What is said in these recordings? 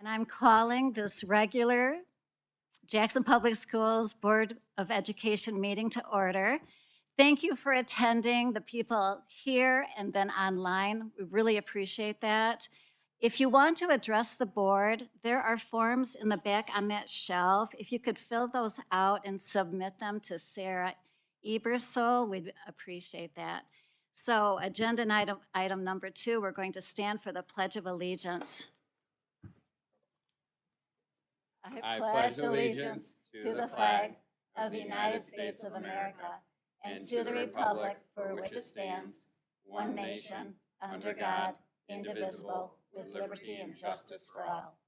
And I'm calling this regular Jackson Public Schools Board of Education meeting to order. Thank you for attending, the people here and then online. We really appreciate that. If you want to address the board, there are forms in the back on that shelf. If you could fill those out and submit them to Sarah Ebersole, we'd appreciate that. So agenda item number 2, we're going to stand for the Pledge of Allegiance. I pledge allegiance to the flag of the United States of America and to the republic for which it stands, one nation, under God, indivisible, with liberty and justice for all.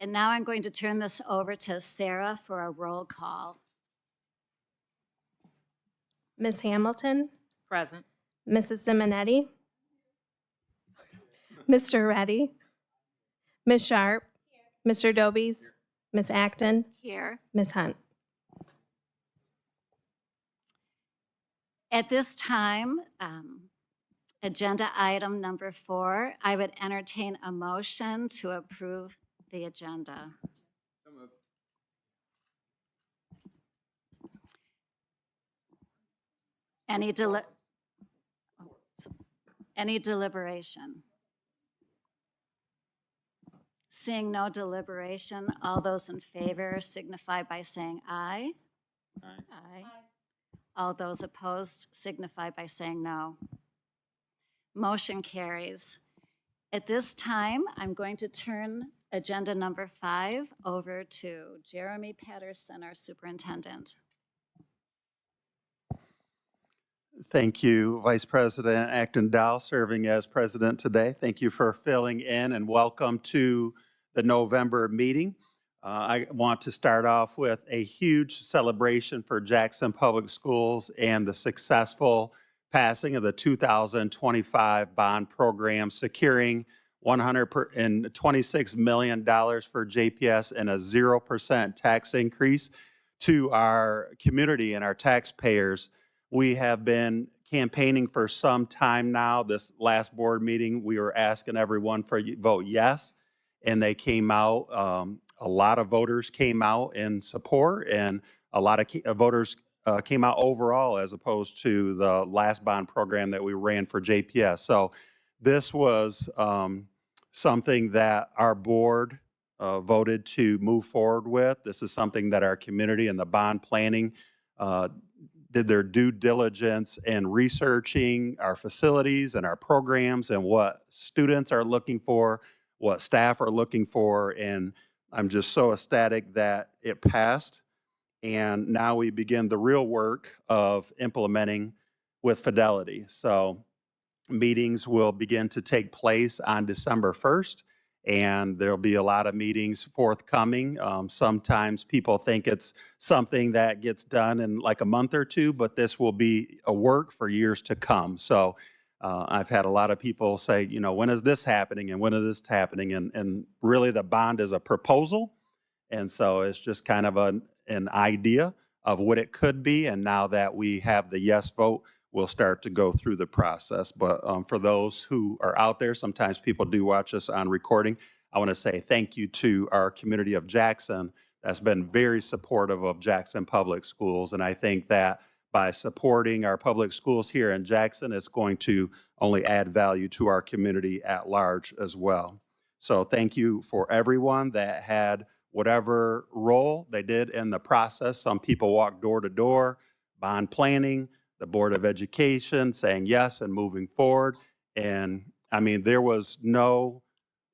And now I'm going to turn this over to Sarah for a roll call. Ms. Hamilton? Present. Mrs. Simonetti? Mr. Reddy? Ms. Sharp? Mr. Dobies? Ms. Acton? Here. Ms. Hunt? At this time, agenda item number 4, I would entertain a motion to approve the agenda. So moved. Any deliberation? Seeing no deliberation, all those in favor signify by saying aye. Aye. Aye. All those opposed signify by saying no. Motion carries. At this time, I'm going to turn agenda number 5 over to Jeremy Patterson, our superintendent. Thank you, Vice President Acton Dow, serving as president today. Thank you for filling in and welcome to the November meeting. I want to start off with a huge celebration for Jackson Public Schools and the successful passing of the 2025 bond program, securing $126 million for JPS and a 0% tax increase to our community and our taxpayers. We have been campaigning for some time now. This last board meeting, we were asking everyone for vote yes, and they came out. A lot of voters came out in support, and a lot of voters came out overall as opposed to the last bond program that we ran for JPS. So this was something that our board voted to move forward with. This is something that our community and the bond planning did their due diligence in researching our facilities and our programs and what students are looking for, what staff are looking for, and I'm just so ecstatic that it passed. And now we begin the real work of implementing with fidelity. So meetings will begin to take place on December 1st, and there'll be a lot of meetings forthcoming. Sometimes people think it's something that gets done in like a month or two, but this will be a work for years to come. So I've had a lot of people say, you know, when is this happening and when is this happening? And really the bond is a proposal. And so it's just kind of an idea of what it could be. And now that we have the yes vote, we'll start to go through the process. But for those who are out there, sometimes people do watch us on recording. I want to say thank you to our community of Jackson that's been very supportive of Jackson Public Schools. And I think that by supporting our public schools here in Jackson, it's going to only add value to our community at large as well. So thank you for everyone that had whatever role they did in the process. Some people walked door to door, bond planning, the Board of Education saying yes and moving forward. And I mean, there was no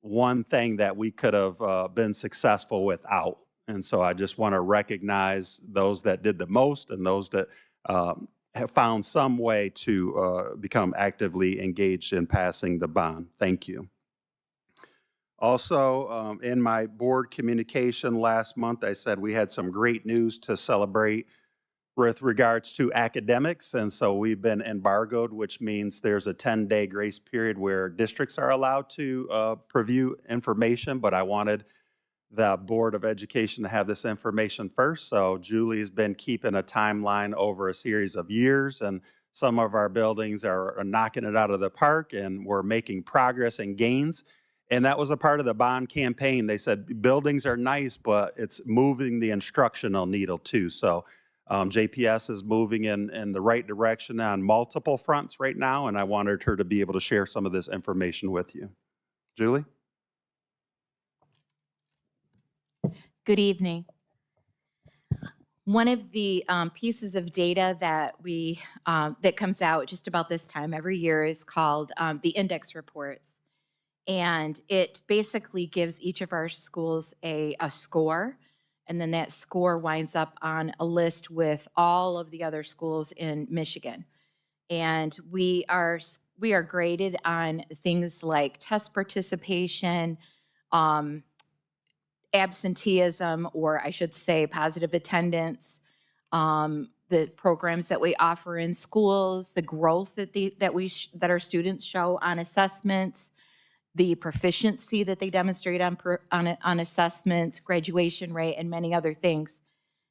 one thing that we could have been successful without. And so I just want to recognize those that did the most and those that have found some way to become actively engaged in passing the bond. Thank you. Also, in my board communication last month, I said we had some great news to celebrate with regards to academics. And so we've been embargoed, which means there's a 10-day grace period where districts are allowed to preview information, but I wanted the Board of Education to have this information first. So Julie's been keeping a timeline over a series of years, and Some of our buildings are knocking it out of the park, and we're making progress and gains. And that was a part of the bond campaign. They said buildings are nice, but it's moving the instructional needle too. So JPS is moving in the right direction on multiple fronts right now, and I wanted her to be able to share some of this information with you. Julie? Good evening. One of the pieces of data that that comes out just about this time every year is called the index reports. And it basically gives each of our schools a score. And then that score winds up on a list with all of the other schools in Michigan. And we are graded on things like test participation, absenteeism, or I should say positive attendance, the programs that we offer in schools, the growth that our students show on assessments, the proficiency that they demonstrate on assessments, graduation rate, and many other things.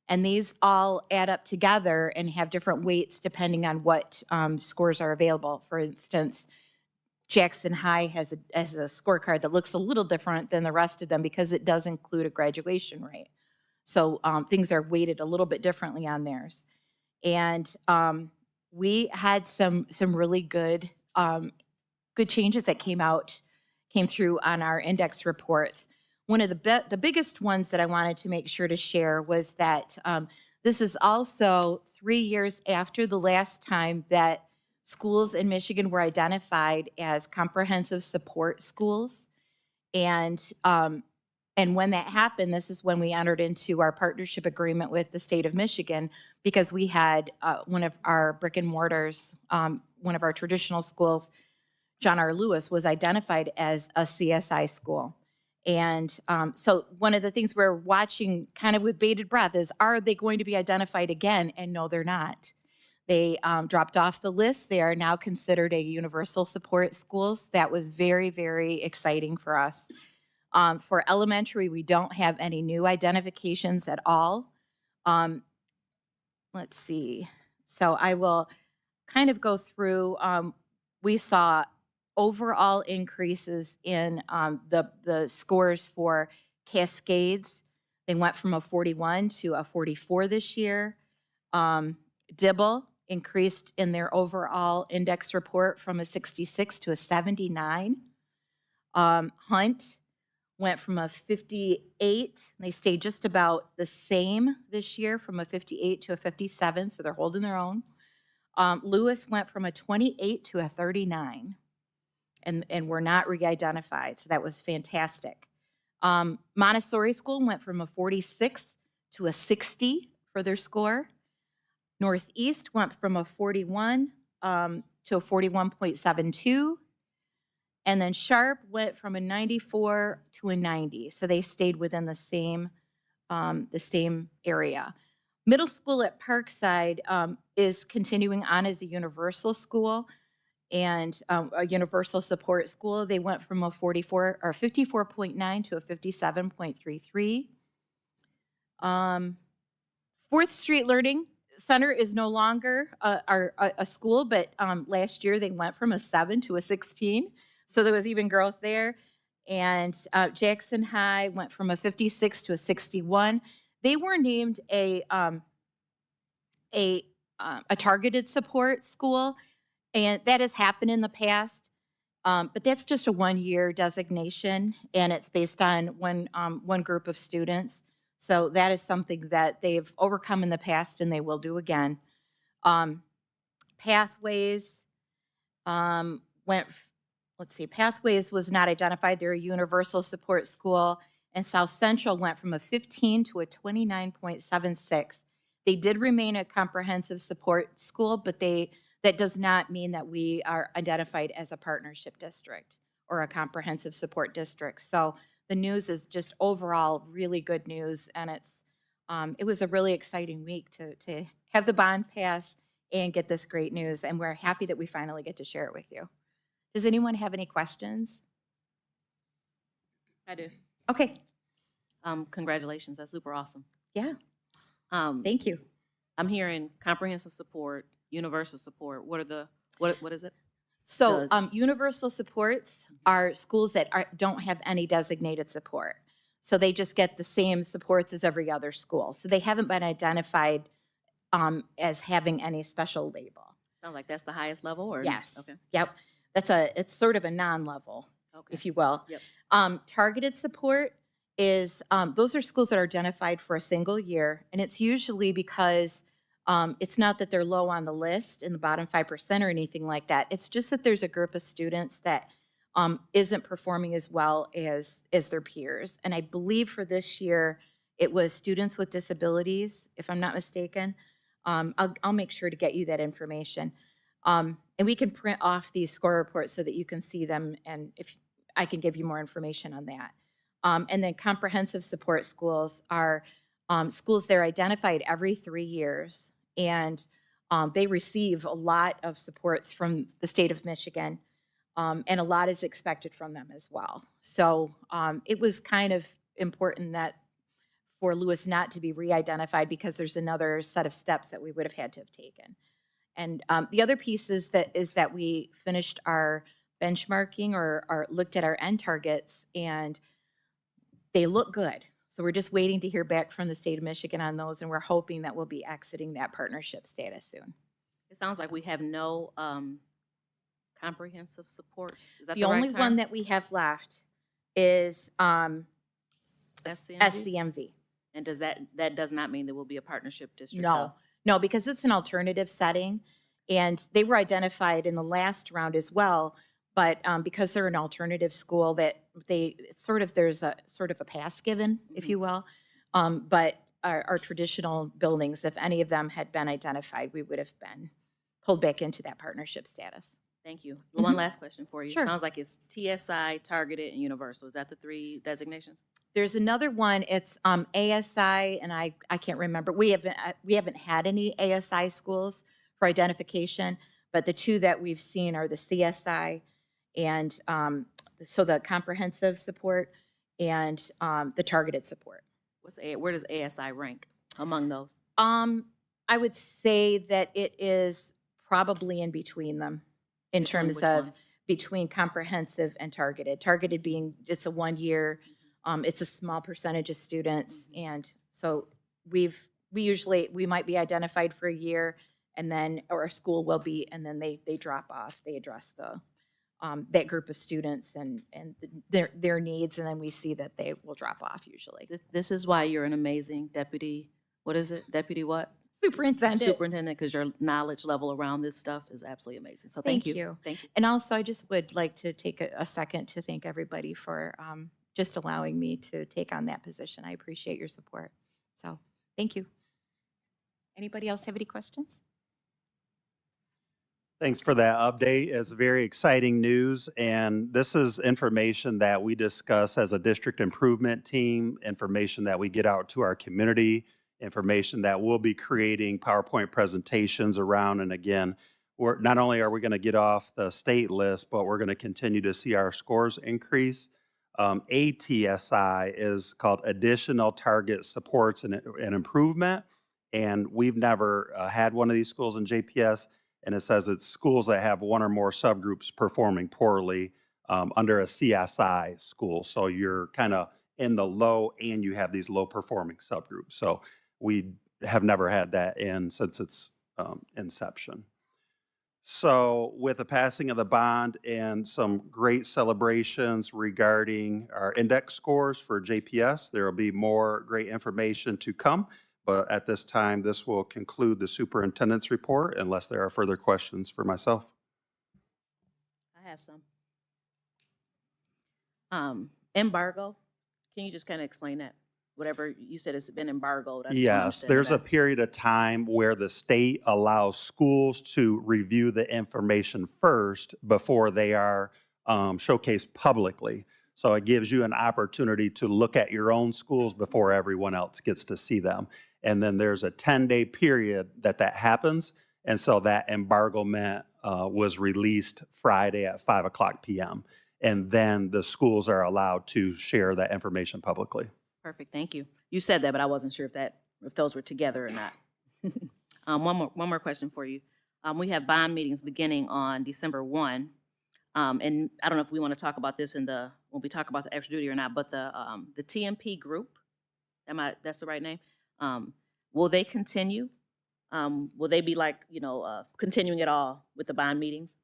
And these all add up together and have different weights depending on what scores are available. For instance, Jackson High has a scorecard that looks a little different than the rest of them because it does include a graduation rate. So things are weighted a little bit differently on theirs. And we had some really good changes that came through on our index reports. One of the biggest ones that I wanted to make sure to share was that this is also 3 years after the last time that schools in Michigan were identified as comprehensive support schools. And when that happened, this is when we entered into our partnership agreement with the state of Michigan, because we had one of our brick and mortars, one of our traditional schools, John R. Lewis, was identified as a CSI school. And so one of the things we're watching kind of with bated breath is, are they going to be identified again? And no, they're not. They dropped off the list. They are now considered a universal support schools. That was very, very exciting for us. For elementary, we don't have any new identifications at all. Let's see. So I will kind of go through. We saw overall increases in the scores for Cascades. They went from a 41 to a 44 this year. Dibble increased in their overall index report from a 66 to a 79. Hunt went from a 58. They stayed just about the same this year, from a 58 to a 57, so they're holding their own. Lewis went from a 28 to a 39, and were not re-identified, so that was fantastic. Montessori School went from a 46 to a 60 for their score. Northeast went from a 41 to a 41.72. And then Sharp went from a 94 to a 90. So they stayed within the same area. Middle school at Parkside is continuing on as a universal school and a universal support school. They went from a 44 or 54.9 to a 57.33. 4th Street Learning Center is no longer a school, but last year they went from a 7 to a 16. So there was even growth there. And Jackson High went from a 56 to a 61. They were named a targeted support school, and that has happened in the past. But that's just a 1-year designation, and it's based on one group of students. So that is something that they've overcome in the past, and they will do again. Pathways Pathways was not identified. They're a universal support school. And South Central went from a 15 to a 29.76. They did remain a comprehensive support school, but that does not mean that we are identified as a partnership district or a comprehensive support district. So the news is just overall really good news, and it was a really exciting week to have the bond pass and get this great news, and we're happy that we finally get to share it with you. Does anyone have any questions? I do. Okay. Congratulations. That's super awesome. Yeah. Thank you. I'm hearing comprehensive support, universal support, what are the, what is it? So The- universal supports are schools that don't have any designated support. So they just get the same supports as every other school. So they haven't been identified as having any special label. Sounds like that's the highest level, or? Yes. Okay, Yep. It's sort of a non-level, okay. if you will. Yep. Targeted support is, those are schools that are identified for a single year, and it's usually because it's not that they're low on the list in the bottom 5% or anything like that. It's just that there's a group of students that isn't performing as well as their peers. And I believe for this year, it was students with disabilities, if I'm not mistaken. I'll make sure to get you that information. And we can print off these score reports so that you can see them, and if I can give you more information on that. And then comprehensive support schools are schools that are identified every 3 years, and they receive a lot of supports from the state of Michigan, and a lot is expected from them as well. So it was kind of important that for Lewis not to be re-identified, because there's another set of steps that we would have had to have taken. And the other piece is that we finished our benchmarking or looked at our end targets, and they look good. So we're just waiting to hear back from the state of Michigan on those, and we're hoping that we'll be exiting that partnership status soon. It sounds like we have no comprehensive supports. Is that The the right only term? one that we have left is SCMV? SCMV. And that does not mean there will be a partnership district? No, no, because it's an alternative setting, and they were identified in the last round as well. But because they're an alternative school, that there's a sort of a pass given, if you will. But our traditional buildings, if any of them had been identified, we would have been pulled back into that partnership status. Thank you. Mhm. One last question for you. Sure. Sounds like it's TSI, targeted, and universal. Is that the 3 designations? There's another one. It's ASI, and I can't remember. We haven't had any ASI schools for identification, but the 2 that we've seen are the CSI, and so the comprehensive support and the targeted support. Where does ASI rank among those? I would say that it is probably in between them in Between terms which of ones? between comprehensive and targeted. Targeted being just a 1 year. It's a small percentage of students, and so we might be identified for a year, and then, or a school will be, and then they drop off. They address that group of students and their needs, and then we see that they will drop off usually. This is why you're an amazing deputy, what is it? Deputy what? Superintendent. Superintendent, because your knowledge level around this stuff is absolutely amazing. So thank Thank you. you. Thank you. And also, I just would like to take a second to thank everybody for just allowing me to take on that position. I appreciate your support. So, thank you. Anybody else have any questions? Thanks for that update. It's very exciting news, and this is information that we discuss as a district improvement team, information that we get out to our community, information that we'll be creating PowerPoint presentations around. And again, not only are we going to get off the state list, but we're going to continue to see our scores increase. ATSI is called Additional Target Supports and Improvement, and we've never had one of these schools in JPS. And it says it's schools that have 1 or more subgroups performing poorly under a CSI school. So you're kind of in the low, and you have these low performing subgroups. So we have never had that since its inception. So with the passing of the bond and some great celebrations regarding our index scores for JPS, there will be more great information to come. But at this time, this will conclude the superintendent's report unless there are further questions for myself. I have some. Embargo, can you just kind of explain that? Whatever you said, it's been embargoed. I just wanna Yes, understand there's a that. period of time where the state allows schools to review the information first before they are showcased publicly. So it gives you an opportunity to look at your own schools before everyone else gets to see them. And then there's a 10-day period that happens. And so that embargoment was released Friday at 5:00 p.m. And then the schools are allowed to share that information publicly. Perfect, thank you. You said that, but I wasn't sure if those were together or not. One more question for you. We have bond meetings beginning on December 1. And I don't know if we want to talk about this when we talk about the extra duty or not, but the TMP group, that's the right name? Will they continue? Will they be like, continuing at all with the bond meetings?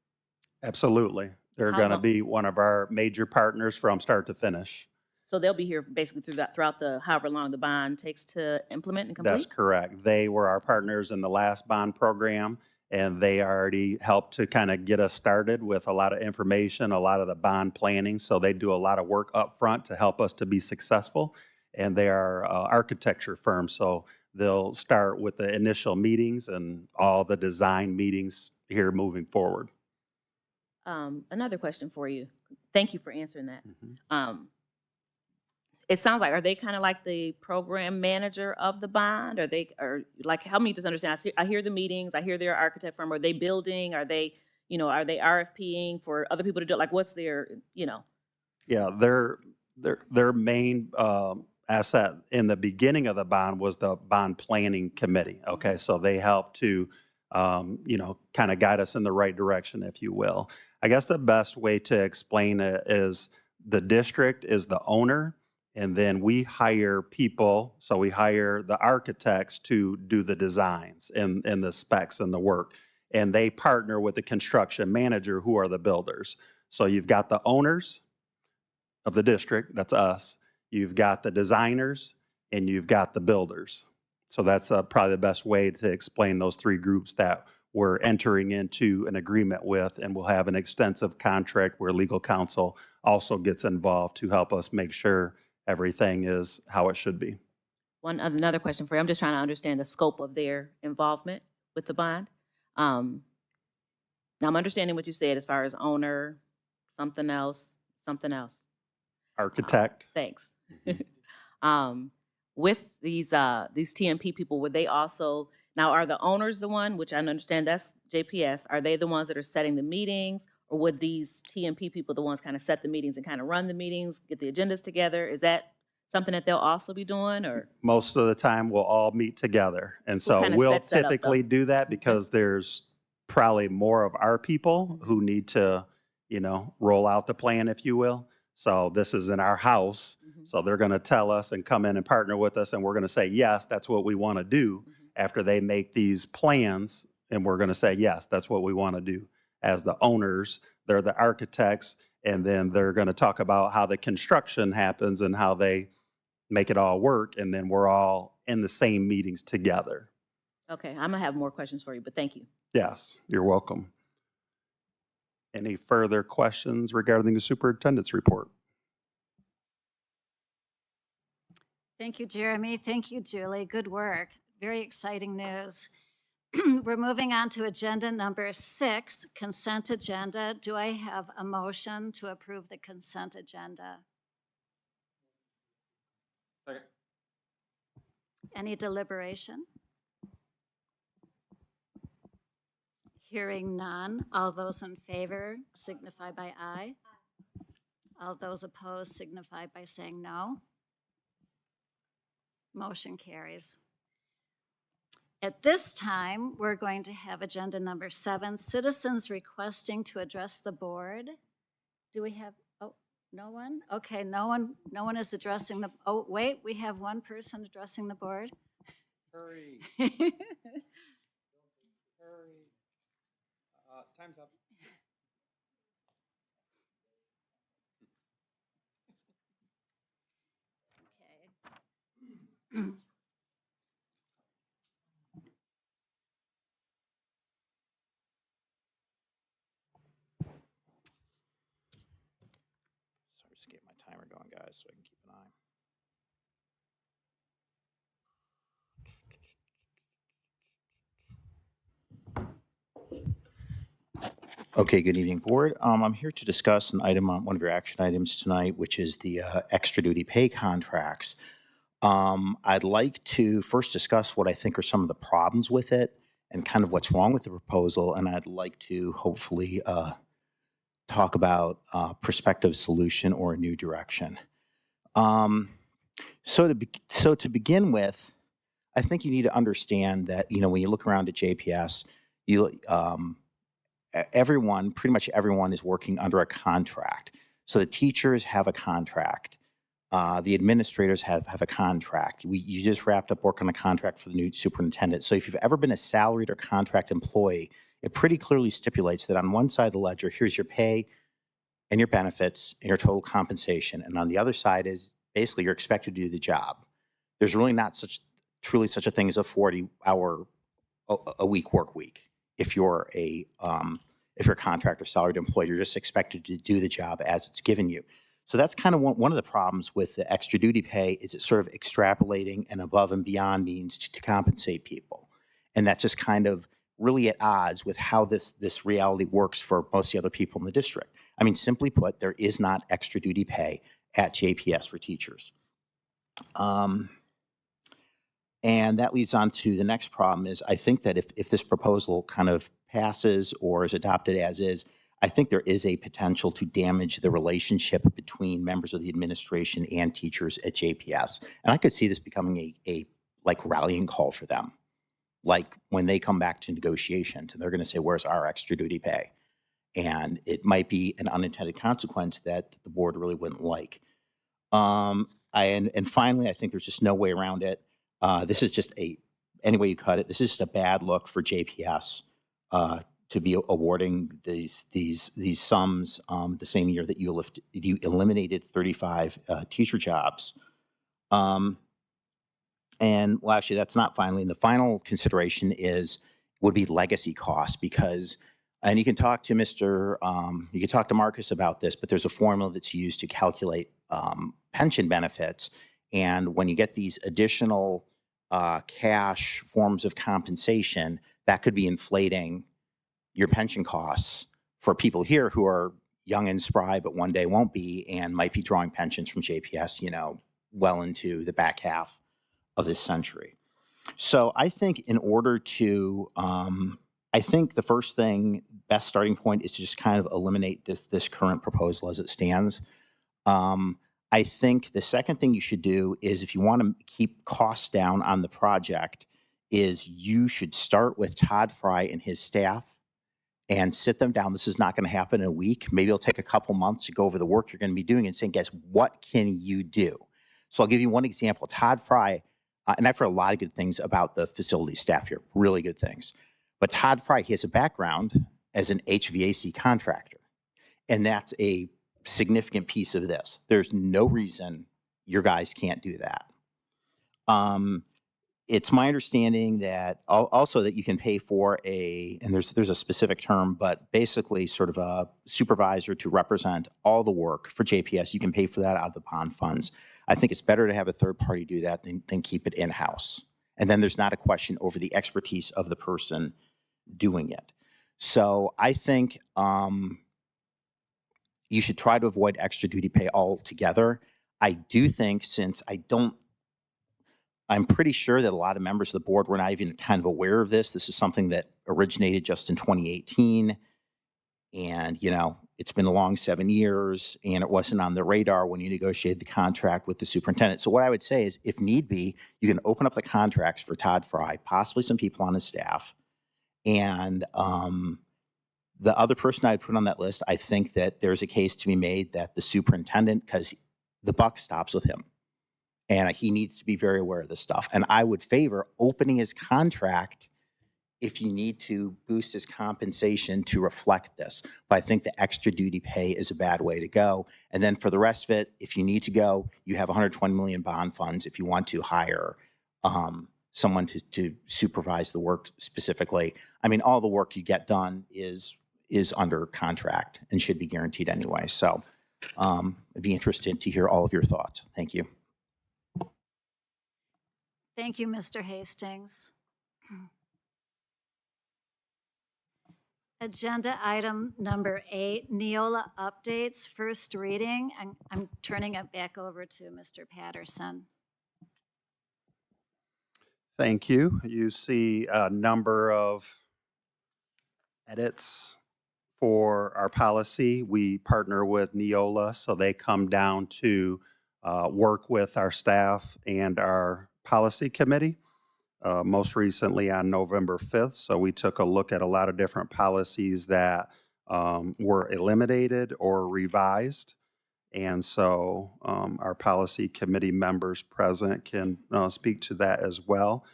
Absolutely. They're How going to long- be one of our major partners from start to finish. So they'll be here basically throughout the however long the bond takes to implement and complete? That's correct. They were our partners in the last bond program, and they already helped to kind of get us started with a lot of information, a lot of the bond planning. So they do a lot of work up front to help us to be successful. And they are architecture firms, so they'll start with the initial meetings and all the design meetings here moving forward. Another question for you. Thank you for answering that. Mhm. It sounds like, are they kind of like the program manager of the bond? Or like, help me just understand. I hear the meetings, I hear their architect firm. Are they building? Are they RFPing for other people to do it? Like, what's their, Yeah, their main asset in the beginning of the bond was the bond planning committee. Okay, so they helped to, kind of guide us in the right direction, if you will. I guess the best way to explain it is the district is the owner, and then we hire people. So we hire the architects to do the designs and the specs and the work, and they partner with the construction manager, who are the builders. So you've got the owners of the district, that's us. You've got the designers, and you've got the builders. So that's probably the best way to explain those three groups that we're entering into an agreement with, and we'll have an extensive contract where legal counsel also gets involved to help us make sure everything is how it should be. another question for you. I'm just trying to understand the scope of their involvement with the bond. Now I'm understanding what you said as far as owner, something else. Architect. Thanks. With these TMP people, would they also, now are the owners the one, which I understand that's JPS, are they the ones that are setting the meetings? Or would these TMP people the ones kind of set the meetings and kind of run the meetings, get the agendas together? Is that something that they'll also be doing, or? Most of the time, we'll all meet together. And so kinda we'll sets that up, though? typically do that because there's probably more of our people who need to, roll out the plan, if you will. So this is in our house. Mhm. So they're going to tell us and come in and partner with us, and we're going to say, yes, that's what we want to do. Mhm. After they make these plans, and we're going to say, yes, that's what we want to do. As the owners, they're the architects, and then they're going to talk about how the construction happens and how they make it all work, and then we're all in the same meetings together. Okay, I'm gonna have more questions for you, but thank you. Yes, you're welcome. Any further questions regarding the superintendent's report? Thank you, Jeremy. Thank you, Julie. Good work. Very exciting news. We're moving on to agenda number 6, consent agenda. Do I have a motion to approve the consent agenda? Second. Any deliberation? Hearing none. All those in favor signify by aye. All those opposed signify by saying no. Motion carries. At this time, we're going to have agenda number 7, citizens requesting to address the board. Do we have, no one? Okay, no one is addressing wait, we have one person addressing the board. Hurry, hurry. Time's up. Okay. Sorry, just get my timer going, guys, so I can keep an eye. Okay, good evening, board. I'm here to discuss an item on one of your action items tonight, which is the extra duty pay contracts. I'd like to first discuss what I think are some of the problems with it and kind of what's wrong with the proposal, and I'd like to hopefully talk about a prospective solution or a new direction. So to begin with, I think you need to understand that, when you look around at JPS, Everyone, pretty much everyone is working under a contract. So the teachers have a contract. The administrators have a contract. You just wrapped up work on a contract for the new superintendent. So if you've ever been a salaried or contract employee, it pretty clearly stipulates that on one side of the ledger, here's your pay and your benefits and your total compensation. And on the other side is basically you're expected to do the job. There's really not truly such a thing as a 40-hour a week work week. If you're a contract or salaried employee, you're just expected to do the job as it's given you. So that's kind of one of the problems with the extra duty pay is it's sort of extrapolating and above and beyond means to compensate people. And that's just kind of really at odds with how this reality works for most of the other people in the district. I mean, simply put, there is not extra duty pay at JPS for teachers. And that leads on to the next problem is I think that if this proposal kind of passes or is adopted as is, I think there is a potential to damage the relationship between members of the administration and teachers at JPS. And I could see this becoming a like rallying call for them. Like when they come back to negotiations and they're going to say, where's our extra duty pay? And it might be an unintended consequence that the board really wouldn't like. And finally, I think there's just no way around it. This is just any way you cut it, this is just a bad look for JPS to be awarding these sums the same year that you eliminated 35 teacher jobs. And well, actually, that's not finally. And the final consideration would be legacy costs because, and you can talk to you can talk to Marcus about this, but there's a formula that's used to calculate pension benefits. And when you get these additional cash forms of compensation, that could be inflating your pension costs for people here who are young and spry, but one day won't be, and might be drawing pensions from JPS, well into the back half of this century. So I think in order to, I think the first thing, best starting point is to just kind of eliminate this current proposal as it stands. I think the second thing you should do is if you want to keep costs down on the project is you should start with Todd Fry and his staff and sit them down. This is not going to happen in a week. Maybe it'll take a couple months to go over the work you're going to be doing and saying, guys, what can you do? So I'll give you one example. Todd Fry, and I've heard a lot of good things about the facility staff here, really good things. But Todd Fry, he has a background as an HVAC contractor. And that's a significant piece of this. There's no reason your guys can't do that. It's my understanding that also that you can pay for and there's a specific term, but basically sort of a supervisor to represent all the work for JPS. You can pay for that out of the bond funds. I think it's better to have a third party do that than keep it in-house. And then there's not a question over the expertise of the person doing it. So I think you should try to avoid extra duty pay altogether. I do think since I'm pretty sure that a lot of members of the board were not even kind of aware of this. This is something that originated just in 2018. And, it's been a long 7 years and it wasn't on the radar when you negotiated the contract with the superintendent. So what I would say is if need be, you can open up the contracts for Todd Fry, possibly some people on his staff. And the other person I'd put on that list, I think that there's a case to be made that the superintendent, because the buck stops with him. And he needs to be very aware of this stuff. And I would favor opening his contract if you need to boost his compensation to reflect this. But I think the extra duty pay is a bad way to go. And then for the rest of it, if you need to go, you have 120 million bond funds if you want to hire someone to supervise the work specifically. I mean, all the work you get done is under contract and should be guaranteed anyway. So I'd be interested to hear all of your thoughts. Thank you. Thank you, Mr. Hastings. Agenda item number 8, Neola updates, first reading. I'm turning it back over to Mr. Patterson. Thank you. You see a number of edits for our policy. We partner with Neola, so they come down to work with our staff and our policy committee. most recently on November 5th. So we took a look at a lot of different policies that were eliminated or revised. And so our policy committee members present can speak to that as well.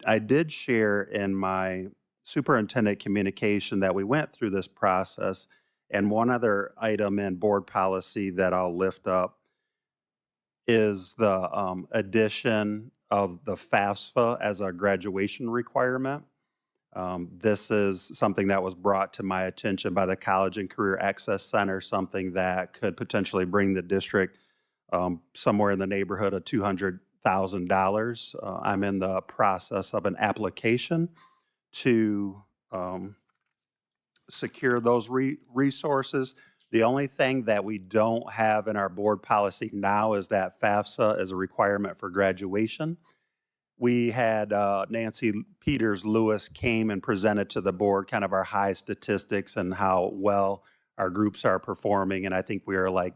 I did share in my superintendent communication that we went through this process. And one other item in board policy that I'll lift up is the addition of the FAFSA as a graduation requirement. This is something that was brought to my attention by the College and Career Access Center, something that could potentially bring the district somewhere in the neighborhood of $200,000. I'm in the process of an application to secure those resources. The only thing that we don't have in our board policy now is that FAFSA is a requirement for graduation. We had Nancy Peters Lewis came and presented to the board kind of our high statistics and how well our groups are performing. And I think we are like,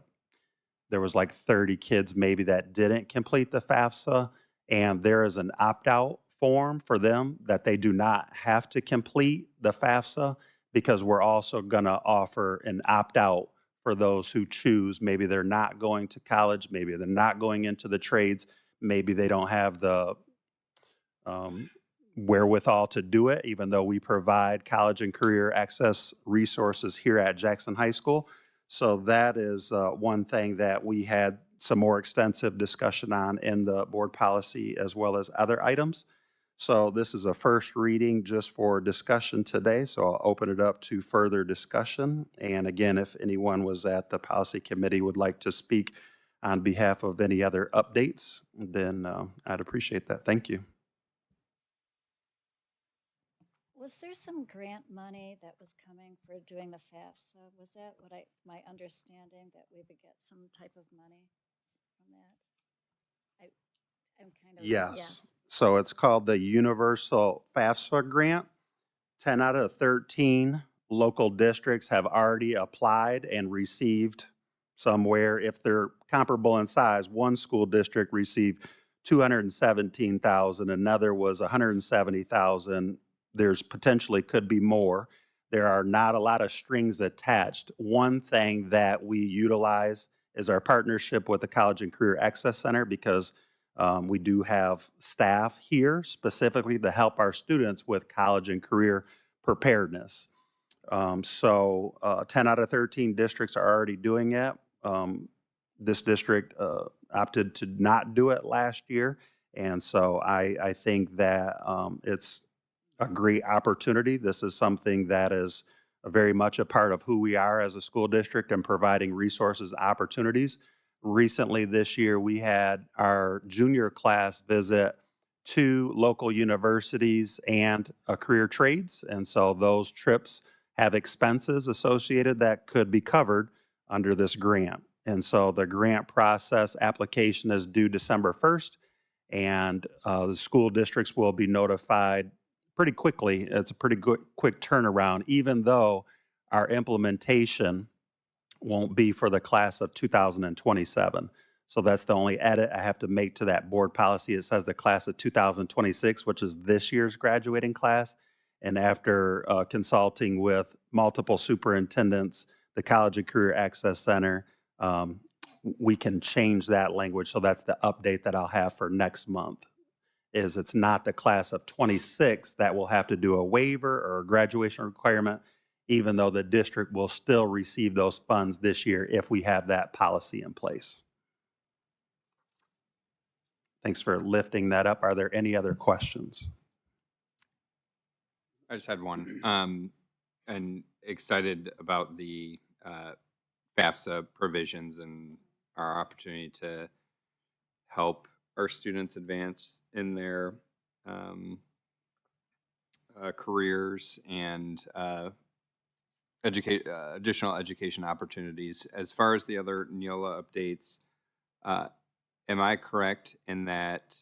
there was like 30 kids maybe that didn't complete the FAFSA. And there is an opt-out form for them that they do not have to complete the FAFSA, because we're also going to offer an opt-out for those who choose. Maybe they're not going to college, maybe they're not going into the trades, maybe they don't have the wherewithal to do it, even though we provide college and career access resources here at Jackson High School. So that is one thing that we had some more extensive discussion on in the board policy, as well as other items. So this is a first reading just for discussion today, so I'll open it up to further discussion. And again, if anyone was at the policy committee would like to speak on behalf of any other updates, then I'd appreciate that. Thank you. Was there some grant money that was coming for doing the FAFSA? Was that what my understanding, that we would get some type of money from that? I'm kind of. Yes. So it's called the Universal FAFSA Grant. 10 out of 13 local districts have already applied and received somewhere. If they're comparable in size, one school district received $217,000, another was $170,000. There's potentially could be more. There are not a lot of strings attached. One thing that we utilize is our partnership with the College and Career Access Center, because we do have staff here specifically to help our students with college and career preparedness. So 10 out of 13 districts are already doing it. This district opted to not do it last year. And so I think that it's a great opportunity. This is something that is very much a part of who we are as a school district, and providing resources, opportunities. Recently this year, we had our junior class visit 2 local universities and career trades. And so those trips have expenses associated that could be covered under this grant. And so the grant process application is due December 1st, and the school districts will be notified pretty quickly. It's a pretty good, quick turnaround, even though our implementation won't be for the class of 2027. So that's the only edit I have to make to that board policy. It says the class of 2026, which is this year's graduating class. And after consulting with multiple superintendents, the College and Career Access Center, we can change that language. So that's the update that I'll have for next month. Is it's not the class of 26 that will have to do a waiver or a graduation requirement, even though the district will still receive those funds this year if we have that policy in place. Thanks for lifting that up. Are there any other questions? I just had one, and excited about the FAFSA provisions and our opportunity to help our students advance in their careers and additional education opportunities. As far as the other Neola updates, am I correct in that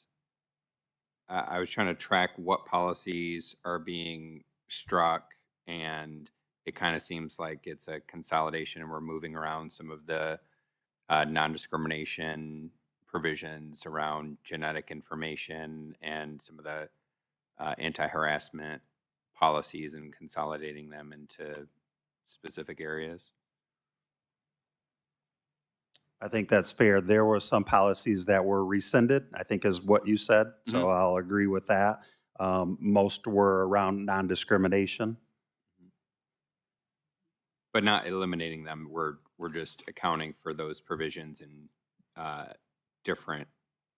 I was trying to track what policies are being struck, and it kind of seems like it's a consolidation and we're moving around some of the non-discrimination provisions around genetic information and some of the anti-harassment policies and consolidating them into specific areas? I think that's fair. There were some policies that were rescinded, I think is what you said, so I'll agree with that. Most were around non-discrimination. But not eliminating them, we're just accounting for those provisions in different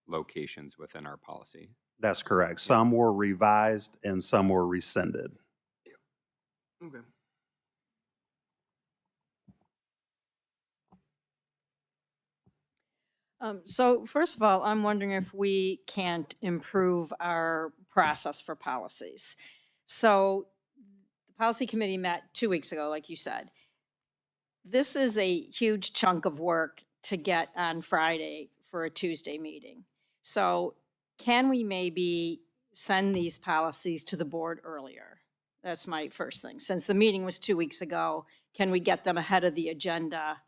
locations within our policy. That's correct. Some were revised and some were rescinded. Okay. So first of all, I'm wondering if we can't improve our process for policies. So the policy committee met 2 weeks ago, like you said. This is a huge chunk of work to get on Friday for a Tuesday meeting. So can we maybe send these policies to the board earlier? That's my first thing. Since the meeting was 2 weeks ago, can we get them ahead of the agenda?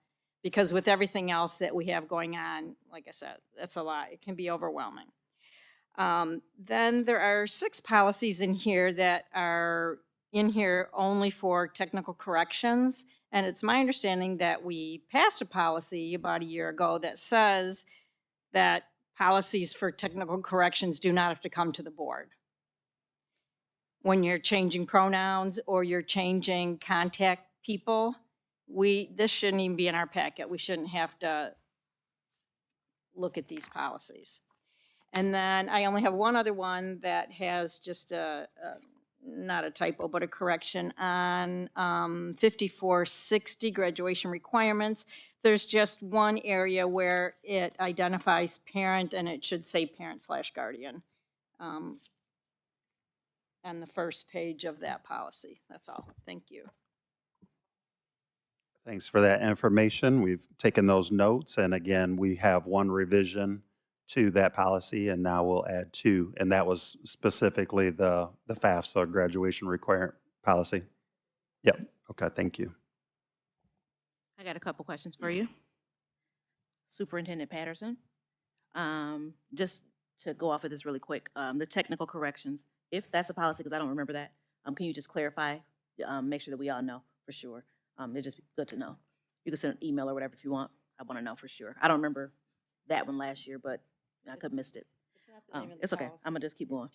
Because with everything else that we have going on, like I said, that's a lot. It can be overwhelming. Then there are 6 policies in here that are in here only for technical corrections. And it's my understanding that we passed a policy about a year ago that says that policies for technical corrections do not have to come to the board. When you're changing pronouns or you're changing contact people, this shouldn't even be in our packet. We shouldn't have to look at these policies. And then I only have one other one that has just not a typo, but a correction on 5460 graduation requirements. There's just one area where it identifies parent and it should say parent/guardian on the first page of that policy. That's all. Thank you. Thanks for that information. We've taken those notes, and again, we have one revision to that policy, and now we'll add 2, and that was specifically the FAFSA graduation requirement policy. Yep, okay, thank you. I got a couple questions for you. Superintendent Patterson, just to go off of this really quick, the technical corrections, if that's a policy, because I don't remember that, can you just clarify, make sure that we all know for sure? It'd just be good to know. You can send an email or whatever if you want. I want to know for sure. I don't remember that one last year, but I could have missed it. It's okay. I'm gonna just keep going.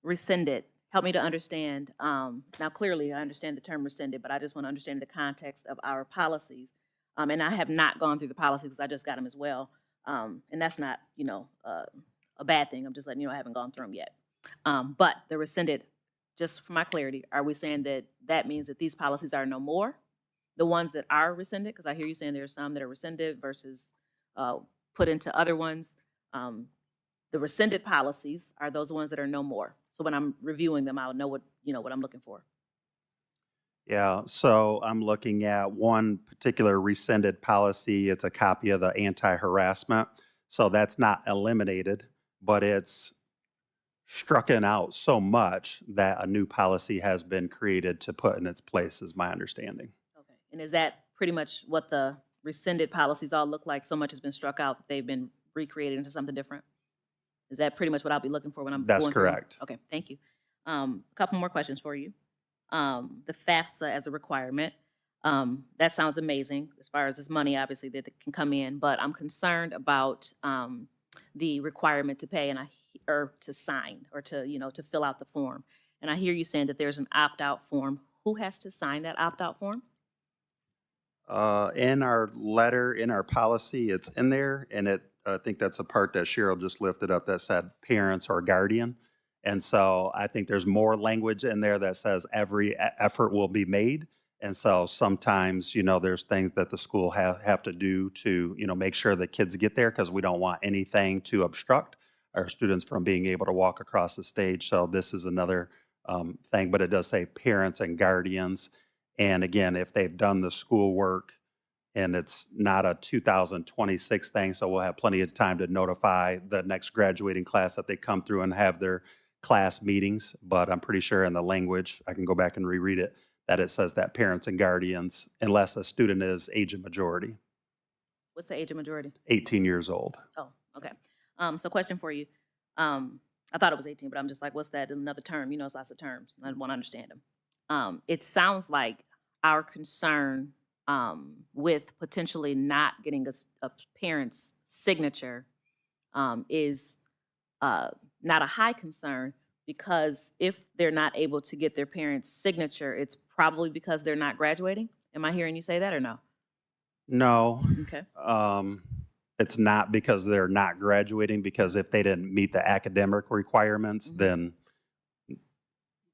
Rescinded. Help me to understand. Now, clearly, I understand the term rescinded, but I just want to understand the context of our policies. And I have not gone through the policies because I just got them as well. And that's not, a bad thing. I'm just letting you know I haven't gone through them yet. But the rescinded, just for my clarity, are we saying that that means that these policies are no more? The ones that are rescinded? Because I hear you saying there are some that are rescinded versus put into other ones. The rescinded policies are those ones that are no more. So when I'm reviewing them, I'll know what I'm looking for. Yeah, so I'm looking at one particular rescinded policy. It's a copy of the anti-harassment. So that's not eliminated, but it's strucken out so much that a new policy has been created to put in its place, is my understanding. Okay. And is that pretty much what the rescinded policies all look like? So much has been struck out that they've been recreated into something different? Is that pretty much what I'll be looking for when I'm That's going through? correct. Okay, thank you. A couple more questions for you. The FAFSA as a requirement, that sounds amazing as far as this money, obviously, that can come in, but I'm concerned about the requirement to pay or to sign or to fill out the form. And I hear you saying that there's an opt-out form. Who has to sign that opt-out form? In our letter, in our policy, it's in there, and I think that's a part that Cheryl just lifted up that said parents or guardian. And so I think there's more language in there that says every effort will be made. And so sometimes, there's things that the school have to do to, make sure the kids get there, because we don't want anything to obstruct our students from being able to walk across the stage. So this is another thing, but it does say parents and guardians. And again, if they've done the schoolwork, and it's not a 2026 thing, so we'll have plenty of time to notify the next graduating class that they come through and have their class meetings. But I'm pretty sure in the language, I can go back and reread it, that it says that parents and guardians, unless a student is age of majority, What's the age of majority? 18 years old. Oh, okay. So question for you. I thought it was 18, but I'm just like, what's that in another term? You know, it's lots of terms. I want to understand them. It sounds like our concern with potentially not getting a parent's signature is not a high concern, because if they're not able to get their parents' signature, it's probably because they're not graduating. Am I hearing you say that or no? No, Okay. it's not because they're not graduating, because if they didn't meet the academic requirements, Mhm.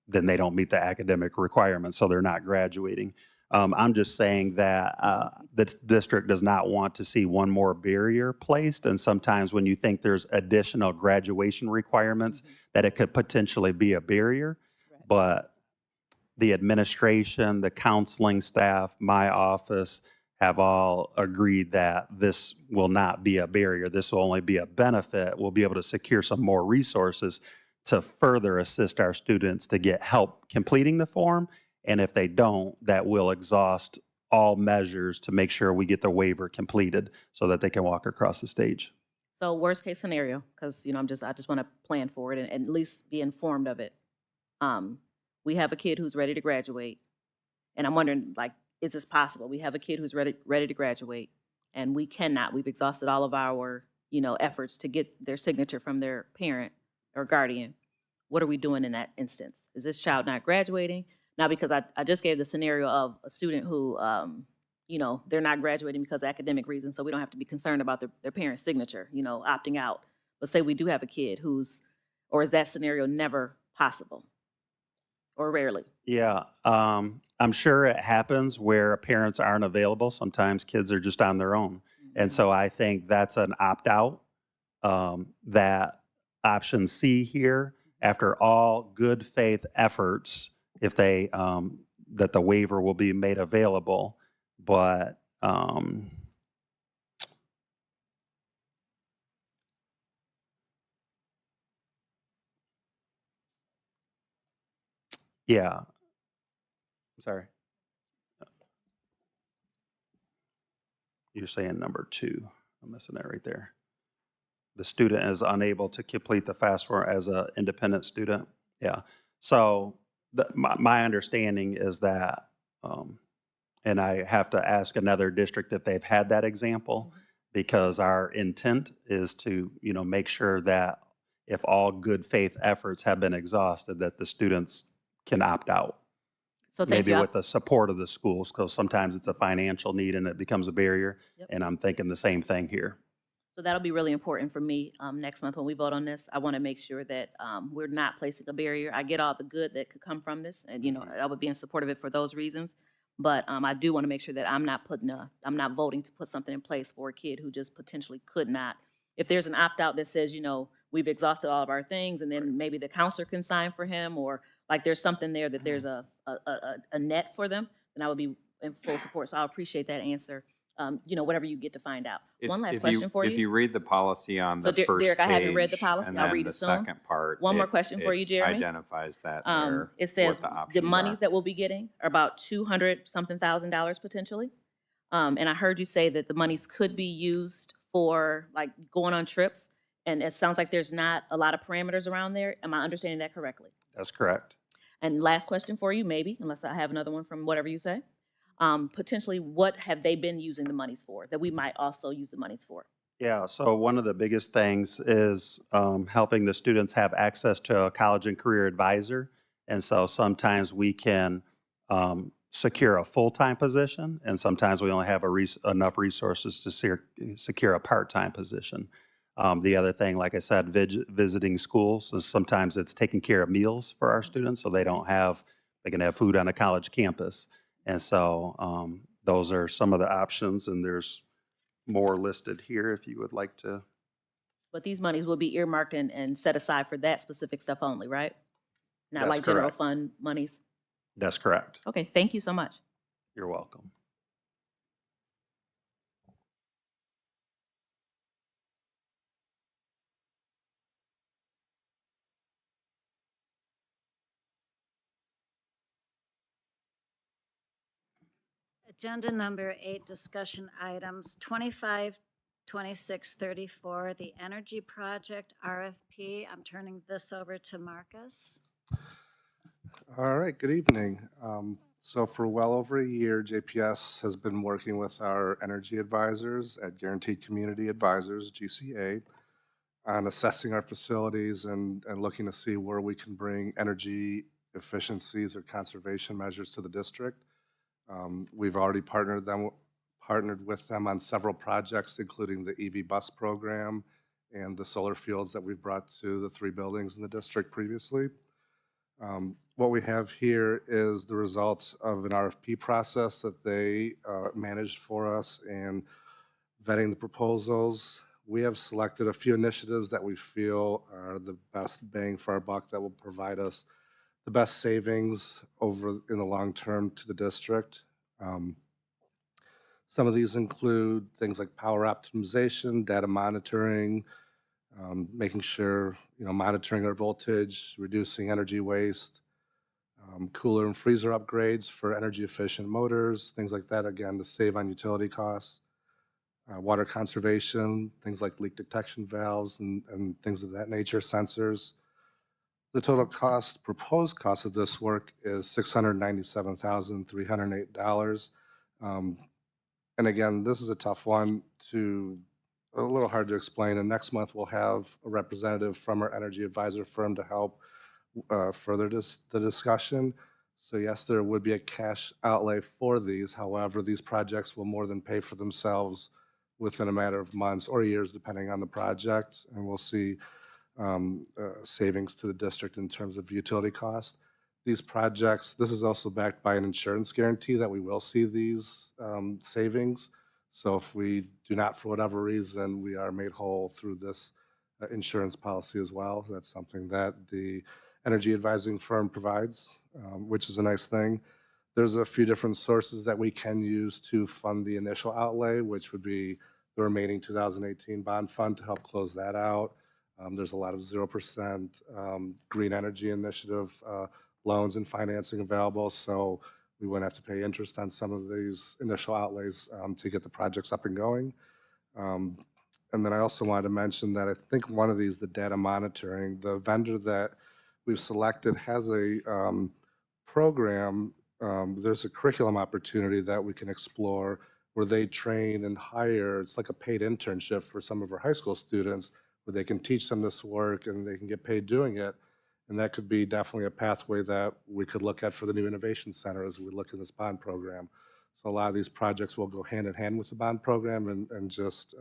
then they don't meet the academic requirements, so they're not graduating. I'm just saying that the district does not want to see one more barrier placed, and sometimes when you think there's additional graduation requirements, that it could potentially be a barrier. Right. But the administration, the counseling staff, my office have all agreed that this will not be a barrier. This will only be a benefit. We'll be able to secure some more resources to further assist our students to get help completing the form. And if they don't, that will exhaust all measures to make sure we get the waiver completed so that they can walk across the stage. So worst case scenario, because I just want to plan for it and at least be informed of it. We have a kid who's ready to graduate, and I'm wondering, like, is this possible? We have a kid who's ready to graduate, and we cannot. We've exhausted all of our efforts to get their signature from their parent or guardian. What are we doing in that instance? Is this child not graduating? Now, because I just gave the scenario of a student who, they're not graduating because of academic reasons, so we don't have to be concerned about their parent's signature, opting out. But say we do have a kid or is that scenario never possible or rarely? Yeah, I'm sure it happens where parents aren't available. Sometimes kids are just on their own. And so I think that's an opt-out. That option C here, after all good faith efforts, if they, that the waiver will be made available. But, yeah, sorry. You're saying number 2. I'm missing that right there. The student is unable to complete the FAFSA as an independent student. Yeah. So my understanding is that, and I have to ask another district if they've had that example, because our intent is to, make sure that if all good faith efforts have been exhausted, that the students can opt out. So thank Maybe you. with the support of the schools, because sometimes it's a financial need and it becomes a barrier. Yep. And I'm thinking the same thing here. So that'll be really important for me next month when we vote on this. I want to make sure that we're not placing a barrier. I get all the good that could come from this, and I would be in support of it for those reasons. But I do want to make sure that I'm not voting to put something in place for a kid who just potentially could not. If there's an opt out that says, we've exhausted all of our things, and then maybe the counselor can sign for him, or like there's something there that there's a net for them, then I would be in full support. So I'll appreciate that answer. Whatever you get to find out. One last question for you. If you read the policy on So, the first Derek, I haven't read the page, policy. and I'll then read the it soon. second part. One more question for it you, Jeremy. identifies that there, It says what the the options monies are. that we'll be getting are about $200-something thousand potentially. And I heard you say that the monies could be used for like going on trips. And it sounds like there's not a lot of parameters around there. Am I understanding that correctly? That's correct. And last question for you, maybe, unless I have another one from whatever you say. Potentially, what have they been using the monies for that we might also use the monies for? Yeah, so one of the biggest things is helping the students have access to a college and career advisor. And so sometimes we can secure a full-time position, and sometimes we only have enough resources to secure a part-time position. The other thing, like I said, visiting schools, so sometimes it's taking care of meals for our students so they can have food on a college campus. And so those are some of the options, and there's more listed here if you would like to. But these monies will be earmarked and set aside for that specific stuff only, right? Not That's like general correct. fund monies? That's correct. Okay, thank you so much. You're welcome. Agenda number 8, discussion items 25 2634, the Energy Project RFP. I'm turning this over to Marcus. All right, good evening. So for well over a year, JPS has been working with our energy advisors at Guaranteed Community Advisors, GCA, on assessing our facilities and looking to see where we can bring energy efficiencies or conservation measures to the district. We've already partnered with them on several projects, including the EV bus program and the solar fields that we've brought to the 3 buildings in the district previously. What we have here is the results of an RFP process that they managed for us and vetting the proposals. We have selected a few initiatives that we feel are the best bang for our buck that will provide us the best savings over in the long term to the district. Some of these include things like power optimization, data monitoring, making sure, monitoring our voltage, reducing energy waste, cooler and freezer upgrades for energy efficient motors, things like that, again, to save on utility costs. Water conservation, things like leak detection valves and things of that nature, sensors. The total cost, proposed cost of this work is $697,308. And again, this is a tough one a little hard to explain. And next month we'll have a representative from our energy advisor firm to help further the discussion. So yes, there would be a cash outlay for these. However, these projects will more than pay for themselves within a matter of months or years, depending on the project. And we'll see savings to the district in terms of utility cost. These projects, this is also backed by an insurance guarantee that we will see these savings. So if we do not, for whatever reason, we are made whole through this insurance policy as well. That's something that the energy advising firm provides, which is a nice thing. There's a few different sources that we can use to fund the initial outlay, which would be the remaining 2018 bond fund to help close that out. There's a lot of 0% green energy initiative loans and financing available, so we wouldn't have to pay interest on some of these initial outlays to get the projects up and going. And then I also wanted to mention that I think one of these, the data monitoring, the vendor that we've selected has a program. There's a curriculum opportunity that we can explore where they train and hire. It's like a paid internship for some of our high school students where they can teach them this work and they can get paid doing it. And that could be definitely a pathway that we could look at for the new innovation center as we look in this bond program. So a lot of these projects will go hand in hand with the bond program and just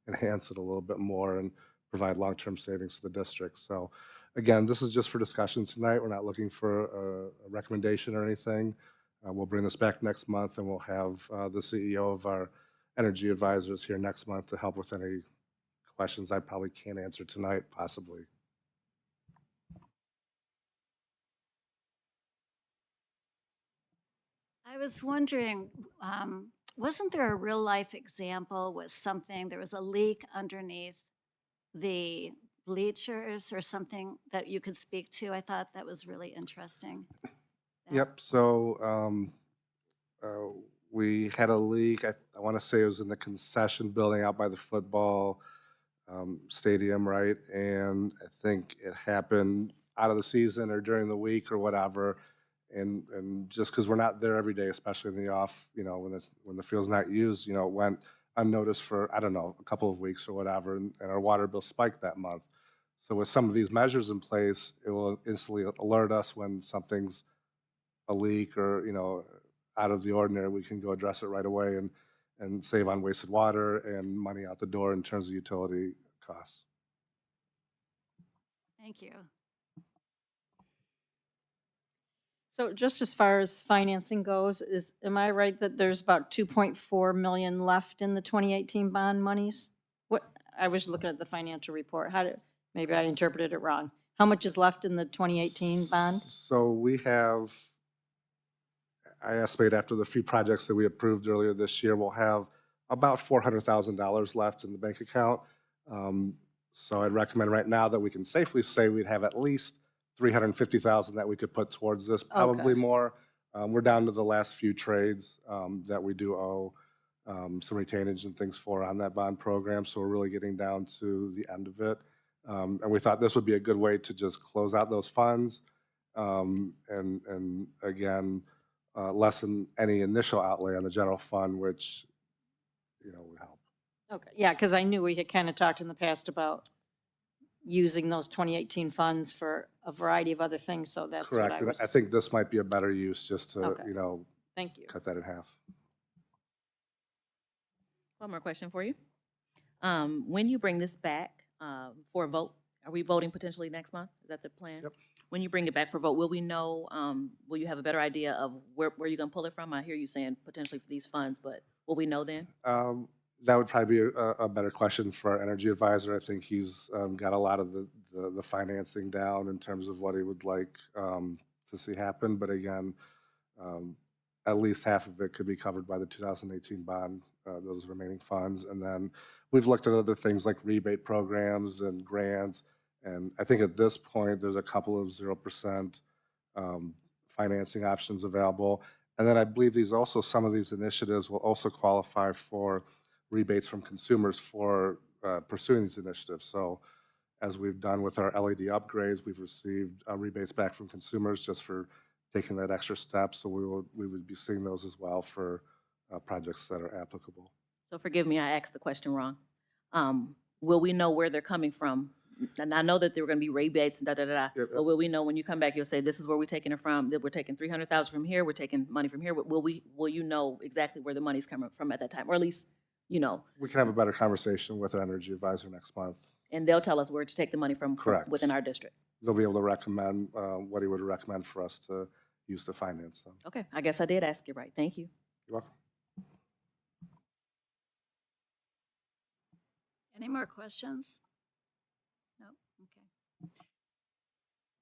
enhance it a little bit more and provide long-term savings to the district. So again, this is just for discussion tonight. We're not looking for a recommendation or anything. We'll bring this back next month and we'll have the CEO of our energy advisors here next month to help with any questions I probably can't answer tonight, possibly. I was wondering, wasn't there a real life example with something, there was a leak underneath the bleachers or something that you could speak to? I thought that was really interesting. Yep, so we had a leak, I want to say it was in the concession building out by the football stadium, right? And I think it happened out of the season or during the week or whatever. And just because we're not there every day, especially in the off, when the field's not used, it went unnoticed for, I don't know, a couple of weeks or whatever, and our water bill spiked that month. So with some of these measures in place, it will instantly alert us when something's a leak or, out of the ordinary. We can go address it right away and save on wasted water and money out the door in terms of utility costs. Thank you. So just as far as financing goes, am I right that there's about 2.4 million left in the 2018 bond monies? I was looking at the financial report. Maybe I interpreted it wrong. How much is left in the 2018 bond? So we have, I estimate after the few projects that we approved earlier this year, we'll have about $400,000 left in the bank account. So I'd recommend right now that we can safely say we'd have at least $350,000 that we could put towards this, probably Okay. more. We're down to the last few trades that we do owe. some retainage and things for on that bond program. So we're really getting down to the end of it. And we thought this would be a good way to just close out those funds and again, lessen any initial outlay on the general fund, which, would help. Okay, yeah, because I knew we had kind of talked in the past about using those 2018 funds for a variety of other things, so that's what Correct. I And was. I think this might be a better use just to, Okay. Thank you. cut that in half. One more question for you. When you bring this back for a vote, are we voting potentially next month? Is that the plan? Yep. When you bring it back for vote, will we know, will you have a better idea of where you're going to pull it from? I hear you saying potentially for these funds, but will we know then? That would probably be a better question for our energy advisor. I think he's got a lot of the financing down in terms of what he would like to see happen. But again, at least half of it could be covered by the 2018 bond, those remaining funds. And then we've looked at other things like rebate programs and grants. And I think at this point, there's a couple of 0% financing options available. And then I believe some of these initiatives will also qualify for rebates from consumers for pursuing these initiatives. So as we've done with our LED upgrades, we've received rebates back from consumers just for taking that extra step. So we would be seeing those as well for projects that are applicable. So forgive me, I asked the question wrong. Will we know where they're coming from? And I know that there were going to be rebates and Yep. but will we know when you come back, you'll say, this is where we're taking it from, that we're taking 300,000 from here, we're taking money from here. Will you know exactly where the money's coming from at that time? Or at least, We can have a better conversation with our energy advisor next month. and they'll tell us where to take the money from Correct. within our district. They'll be able to recommend what he would recommend for us to use to finance them. Okay, I guess I did ask you right. Thank you. You're welcome. Any more questions? No? Okay.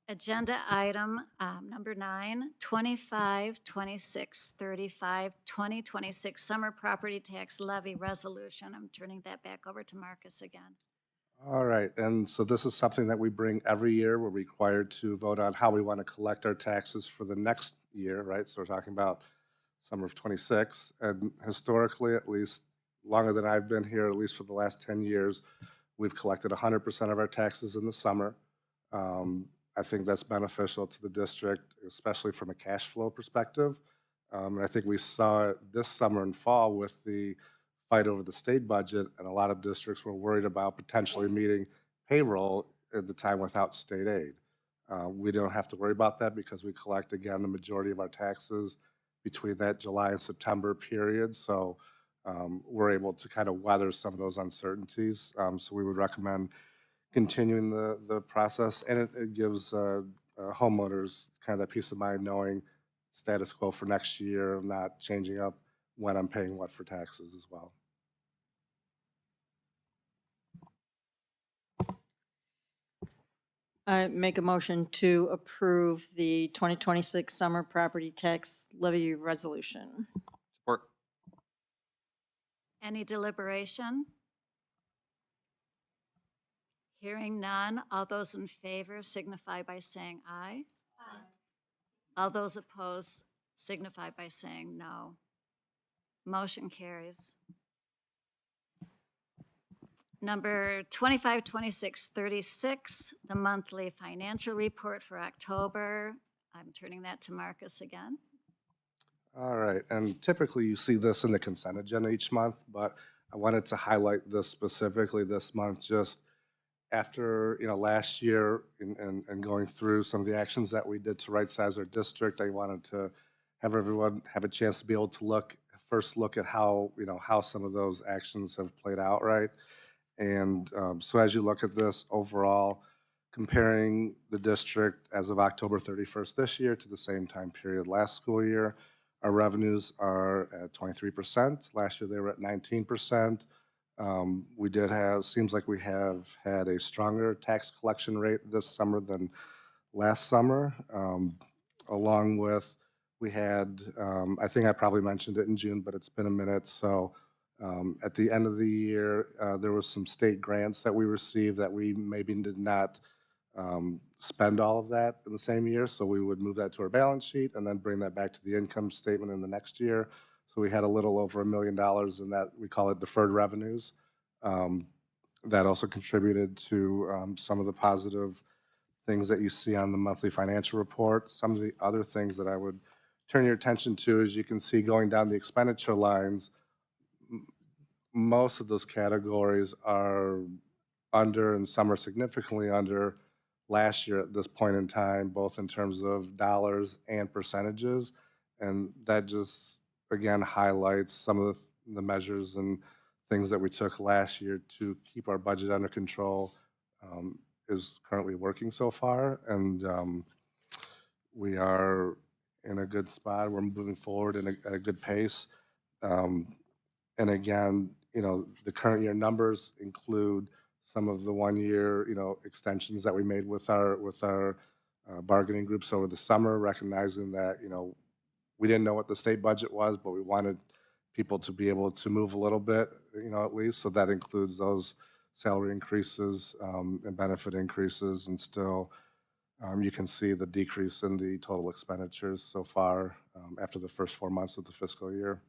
Agenda item number 9, 25, 26, 35, 2026 Summer Property Tax Levy Resolution. I'm turning that back over to Marcus again. All right, and so this is something that we bring every year. We're required to vote on how we want to collect our taxes for the next year, right? So we're talking about summer of 26. And historically, at least longer than I've been here, at least for the last 10 years, we've collected 100% of our taxes in the summer. I think that's beneficial to the district, especially from a cash flow perspective. And I think we saw it this summer and fall with the fight over the state budget, and a lot of districts were worried about potentially meeting payroll at the time without state aid. We don't have to worry about that because we collect, again, the majority of our taxes between that July and September period. So we're able to kind of weather some of those uncertainties. So we would recommend continuing the process, and it gives homeowners kind of that peace of mind knowing status quo for next year, not changing up when I'm paying what for taxes as well. I make a motion to approve the 2026 Summer Property Tax Levy Resolution. Support. Any deliberation? Hearing none, all those in favor signify by saying aye. Aye. All those opposed signify by saying no. Motion carries. Number 25, 26, 36, the monthly financial report for October. I'm turning that to Marcus again. All right, and typically you see this in the consent agenda each month, but I wanted to highlight this specifically this month, just after last year and going through some of the actions that we did to right-size our district. I wanted to have everyone have a chance to be able to first look at how how some of those actions have played out, right? And so as you look at this overall, comparing the district as of October 31st this year to the same time period last school year, our revenues are at 23%. Last year they were at 19%. We did seems like we have had a stronger tax collection rate this summer than last summer, along with we had, I think I probably mentioned it in June, but it's been a minute. So at the end of the year, there was some state grants that we received that we maybe did not spend all of that in the same year. So we would move that to our balance sheet and then bring that back to the income statement in the next year. So we had a little over $1 million in that, we call it deferred revenues. That also contributed to some of the positive things that you see on the monthly financial report. Some of the other things that I would turn your attention to, as you can see going down the expenditure lines, most of those categories are under, and some are significantly under last year at this point in time, both in terms of dollars and percentages. And that just, again, highlights some of the measures and things that we took last year to keep our budget under control is currently working so far. And we are in a good spot. We're moving forward at a good pace. And again, the current year numbers include some of the one-year, extensions that we made with our bargaining groups over the summer, recognizing that, we didn't know what the state budget was, but we wanted people to be able to move a little bit, at least. So that includes those salary increases and benefit increases. And still, you can see the decrease in the total expenditures so far after the first 4 months of the fiscal year.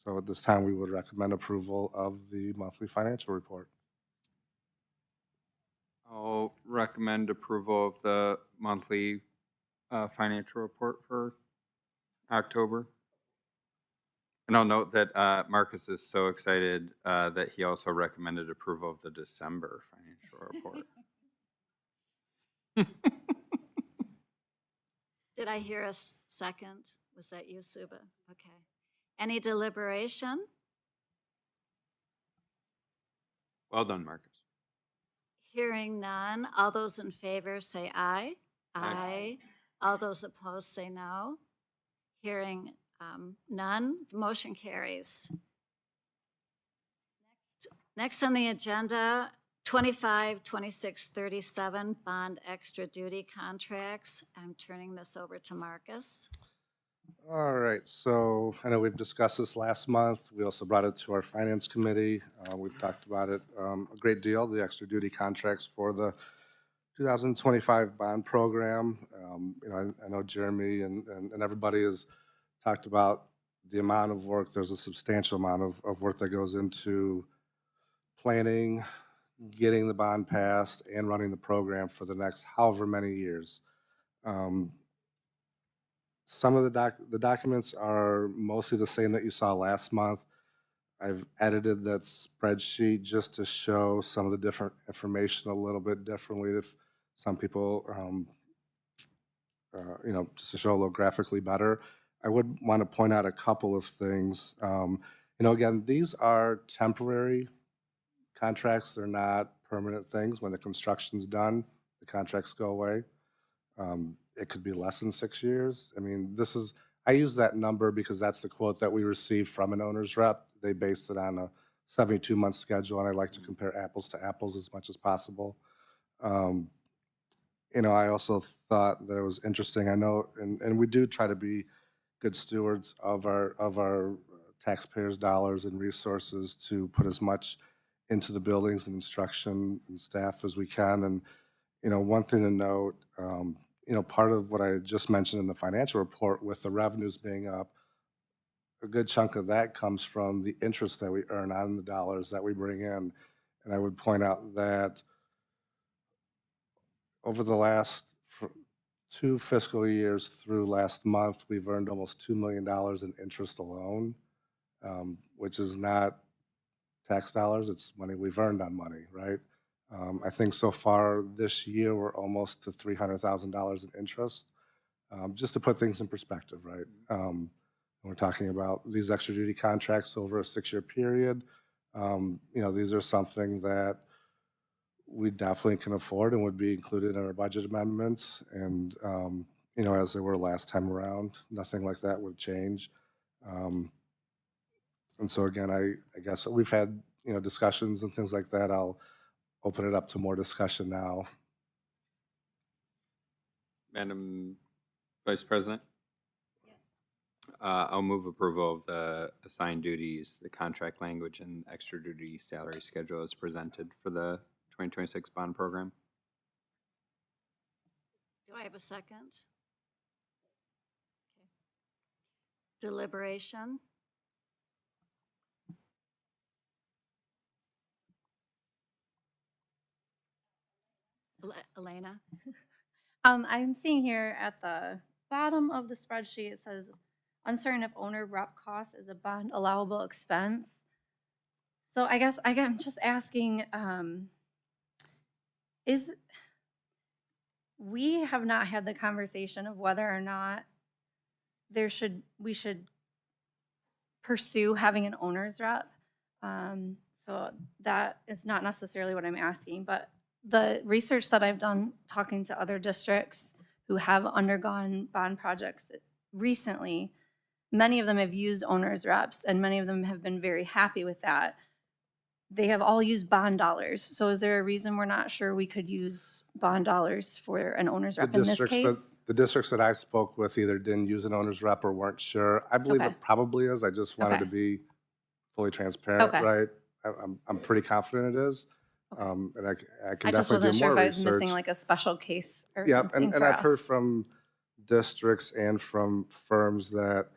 So at this time, we would recommend approval of the monthly financial report. I'll recommend approval of the monthly financial report for October. And I'll note that Marcus is so excited that he also recommended approval of the December financial report. Did I hear a second? Was that you, Suba? Okay. Any deliberation? Well done, Marcus. Hearing none. All those in favor say aye. Aye. All those opposed say no. Hearing none, the motion carries. Next on the agenda, 25, 26, 37 bond extra duty contracts. I'm turning this over to Marcus. All right, so I know we've discussed this last month. We also brought it to our finance committee. We've talked about it a great deal, the extra duty contracts for the 2025 bond program. I know Jeremy and everybody has talked about the amount of work. There's a substantial amount of work that goes into planning, getting the bond passed, and running the program for the next however many years. Some of the documents are mostly the same that you saw last month. I've edited that spreadsheet just to show some of the different information a little bit differently. If some people, just to show a little graphically better. I would want to point out a couple of things. Again, these are temporary contracts. They're not permanent things. When the construction's done, the contracts go away. It could be less than 6 years. I mean, I use that number because that's the quote that we received from an owner's rep. They based it on a 72-month schedule, and I like to compare apples to apples as much as possible. I also thought that it was interesting. I know, and we do try to be good stewards of our taxpayers' dollars and resources to put as much into the buildings and instruction and staff as we can. And, one thing to note, part of what I just mentioned in the financial report with the revenues being up, a good chunk of that comes from the interest that we earn on the dollars that we bring in. And I would point out that over the last 2 fiscal years through last month, we've earned almost $2 million in interest alone, which is not tax dollars, it's money we've earned on money, right? I think so far this year, we're almost to $300,000 in interest, just to put things in perspective, right? We're talking about these extra duty contracts over a 6-year period. These are something that we definitely can afford and would be included in our budget amendments. And, as they were last time around, nothing like that would change. And so again, I guess we've had, discussions and things like that. I'll open it up to more discussion now. Madam Vice President? Yes. I'll move approval of the assigned duties, the contract language, and extra duty salary schedule as presented for the 2026 bond program. Do I have a second? Okay. Deliberation? Elena? I'm seeing here at the bottom of the spreadsheet, it says uncertain if owner rep cost is a bond allowable expense. So I guess I'm just asking, is, we have not had the conversation of whether or not we should pursue having an owner's rep. So that is not necessarily what I'm asking, but the research that I've done talking to other districts who have undergone bond projects recently, many of them have used owner's reps and many of them have been very happy with that. They have all used bond dollars. So is there a reason we're not sure we could use bond dollars for an owner's rep in this case? The districts that I spoke with either didn't use an owner's rep or weren't sure. I believe Okay. it probably is. I just wanted to Okay. be fully transparent, Okay. right? I'm pretty confident it is. Okay. And I can I just definitely wasn't do sure more if I was missing research. like a special case or Yep, something and for I've heard us. from districts and from firms that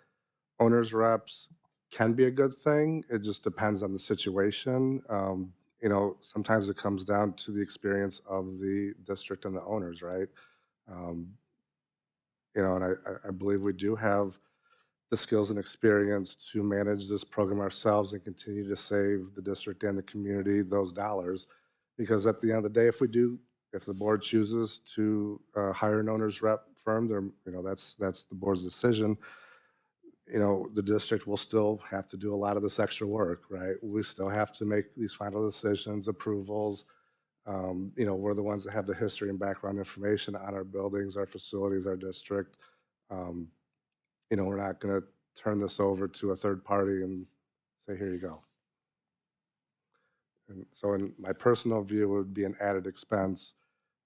owners reps can be a good thing. It just depends on the situation. Sometimes it comes down to the experience of the district and the owners, right? Um, and I believe we do have the skills and experience to manage this program ourselves and continue to save the district and the community those dollars. Because at the end of the day, if the board chooses to hire an owner's rep firm, that's the board's decision. The district will still have to do a lot of this extra work, right? We still have to make these final decisions, approvals. We're the ones that have the history and background information on our buildings, our facilities, our district. We're not going to turn this over to a third party and say, here you go. And so in my personal view, it would be an added expense.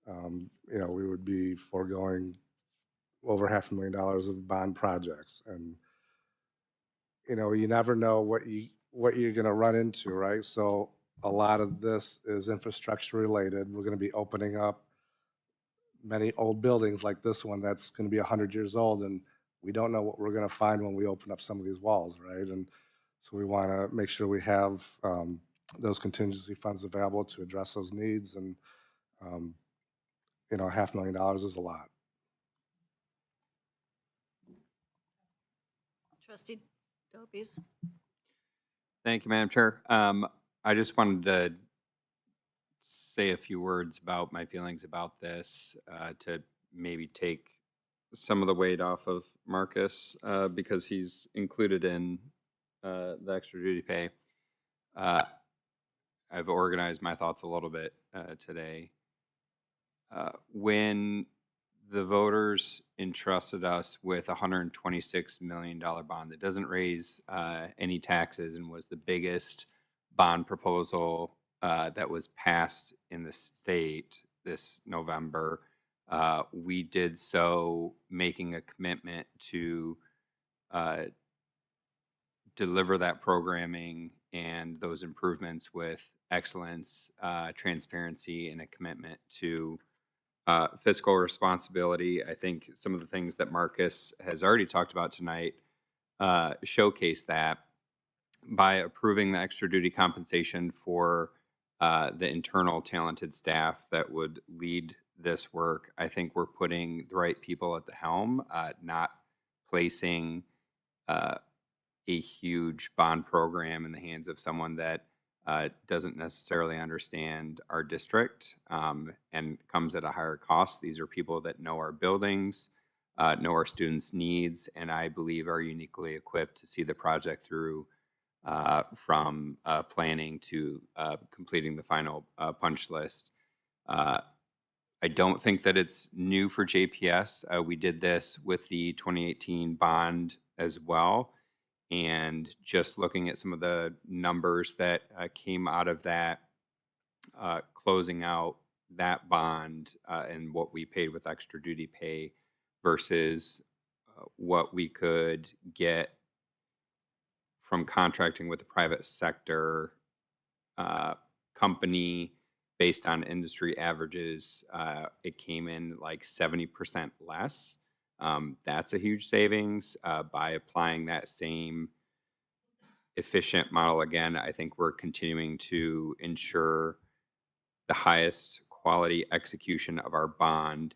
We would be foregoing over $500,000 of bond projects. And, you never know what you're going to run into, right? So a lot of this is infrastructure related. We're going to be opening up many old buildings like this one that's going to be 100 years old, and we don't know what we're going to find when we open up some of these walls, right? And so we want to make sure we have those contingency funds available to address those needs. And $500,000 is a lot. Trustee Dobies? Thank you, Madam Chair. I just wanted to say a few words about my feelings about this to maybe take some of the weight off of Marcus because he's included in the extra duty pay. I've organized my thoughts a little bit today. When the voters entrusted us with a $126 million bond that doesn't raise any taxes and was the biggest bond proposal that was passed in the state this November, we did so making a commitment to deliver that programming and those improvements with excellence, transparency, and a commitment to fiscal responsibility. I think some of the things that Marcus has already talked about tonight showcase that by approving the extra duty compensation for the internal talented staff that would lead this work. I think we're putting the right people at the helm, not placing a huge bond program in the hands of someone that doesn't necessarily understand our district and comes at a higher cost. These are people that know our buildings, know our students' needs, and I believe are uniquely equipped to see the project through from planning to completing the final punch list. I don't think that it's new for JPS. We did this with the 2018 bond as well. And just looking at some of the numbers that came out of that, closing out that bond and what we paid with extra duty pay versus what we could get from contracting with the private sector company based on industry averages, it came in like 70% less. That's a huge savings. By applying that same efficient model again, I think we're continuing to ensure the highest quality execution of our bond,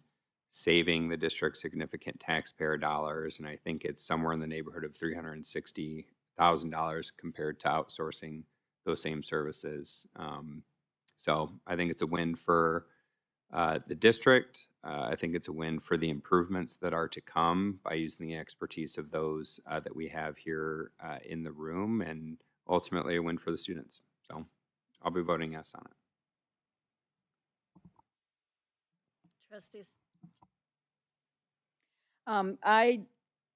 saving the district significant taxpayer dollars. And I think it's somewhere in the neighborhood of $360,000 compared to outsourcing those same services. So I think it's a win for the district. I think it's a win for the improvements that are to come by using the expertise of those that we have here in the room, and ultimately a win for the students. So I'll be voting yes on it. Trustees. I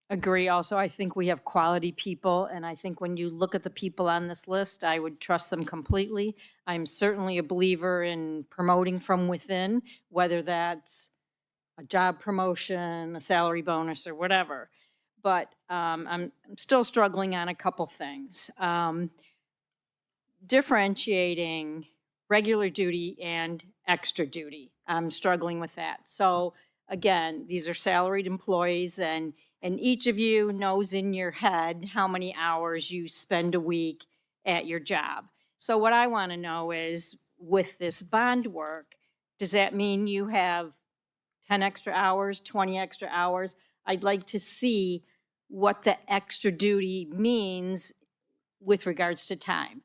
agree also. I think we have quality people, and I think when you look at the people on this list, I would trust them completely. I'm certainly a believer in promoting from within, whether that's a job promotion, a salary bonus, or whatever. But I'm still struggling on a couple things. Differentiating regular duty and extra duty. I'm struggling with that. So again, these are salaried employees, and each of you knows in your head how many hours you spend a week at your job. So what I want to know is, with this bond work, does that mean you have 10 extra hours, 20 extra hours? I'd like to see what the extra duty means with regards to time.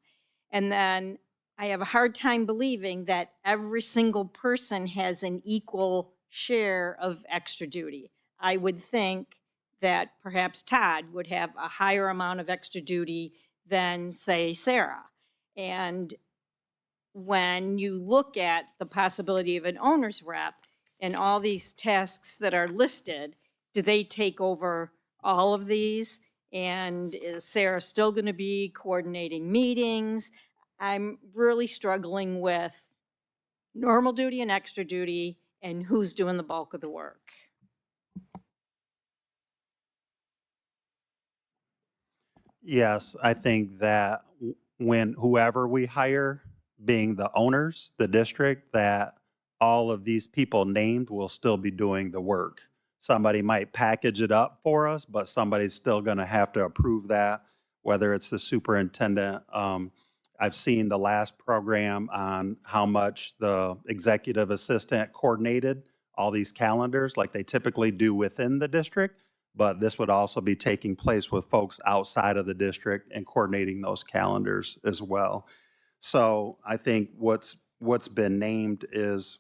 And then I have a hard time believing that every single person has an equal share of extra duty. I would think that perhaps Todd would have a higher amount of extra duty than, say, Sarah. And when you look at the possibility of an owner's rep and all these tasks that are listed, do they take over all of these? And is Sarah still going to be coordinating meetings? I'm really struggling with normal duty and extra duty and who's doing the bulk of the work. Yes, I think that when whoever we hire, being the owners, the district, that all of these people named will still be doing the work. Somebody might package it up for us, but somebody's still going to have to approve that, whether it's the superintendent. I've seen the last program on how much the executive assistant coordinated all these calendars like they typically do within the district, but this would also be taking place with folks outside of the district and coordinating those calendars as well. So I think what's been named is,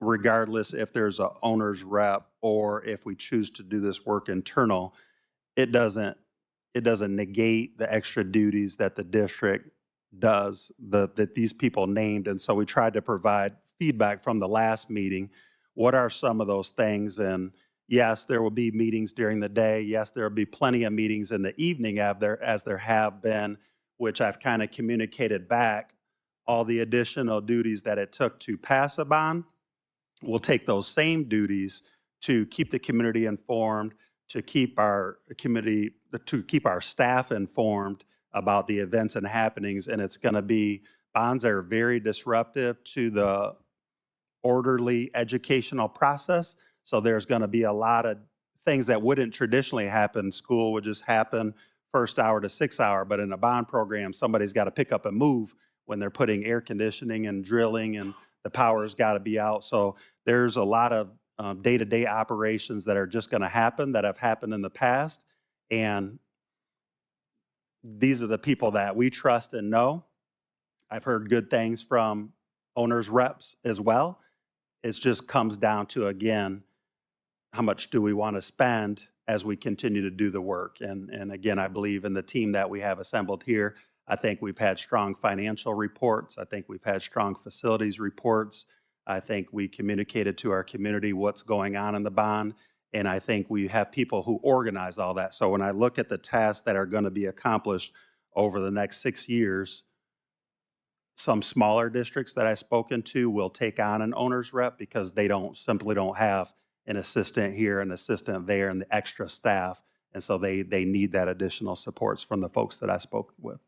regardless if there's a owner's rep or if we choose to do this work internal, it doesn't negate the extra duties that the district does, that these people named. And so we tried to provide feedback from the last meeting. What are some of those things? And yes, there will be meetings during the day. Yes, there will be plenty of meetings in the evening as there have been, which I've kind of communicated back. All the additional duties that it took to pass a bond, we'll take those same duties to keep the community informed, to keep our community, to keep our staff informed about the events and happenings. And it's going to be, bonds are very disruptive to the orderly educational process. So there's going to be a lot of things that wouldn't traditionally happen. School would just happen first hour to 6 hour, but in a bond program, somebody's got to pick up and move when they're putting air conditioning and drilling, and the power's got to be out. So there's a lot of day-to-day operations that are just going to happen, that have happened in the past. And these are the people that we trust and know. I've heard good things from owners' reps as well. It just comes down to, again, how much do we want to spend as we continue to do the work? And again, I believe in the team that we have assembled here. I think we've had strong financial reports. I think we've had strong facilities reports. I think we communicated to our community what's going on in the bond. And I think we have people who organize all that. So when I look at the tasks that are going to be accomplished over the next 6 years, some smaller districts that I've spoken to will take on an owner's rep because they simply don't have an assistant here, an assistant there, and the extra staff. And so they need that additional supports from the folks that I spoke with.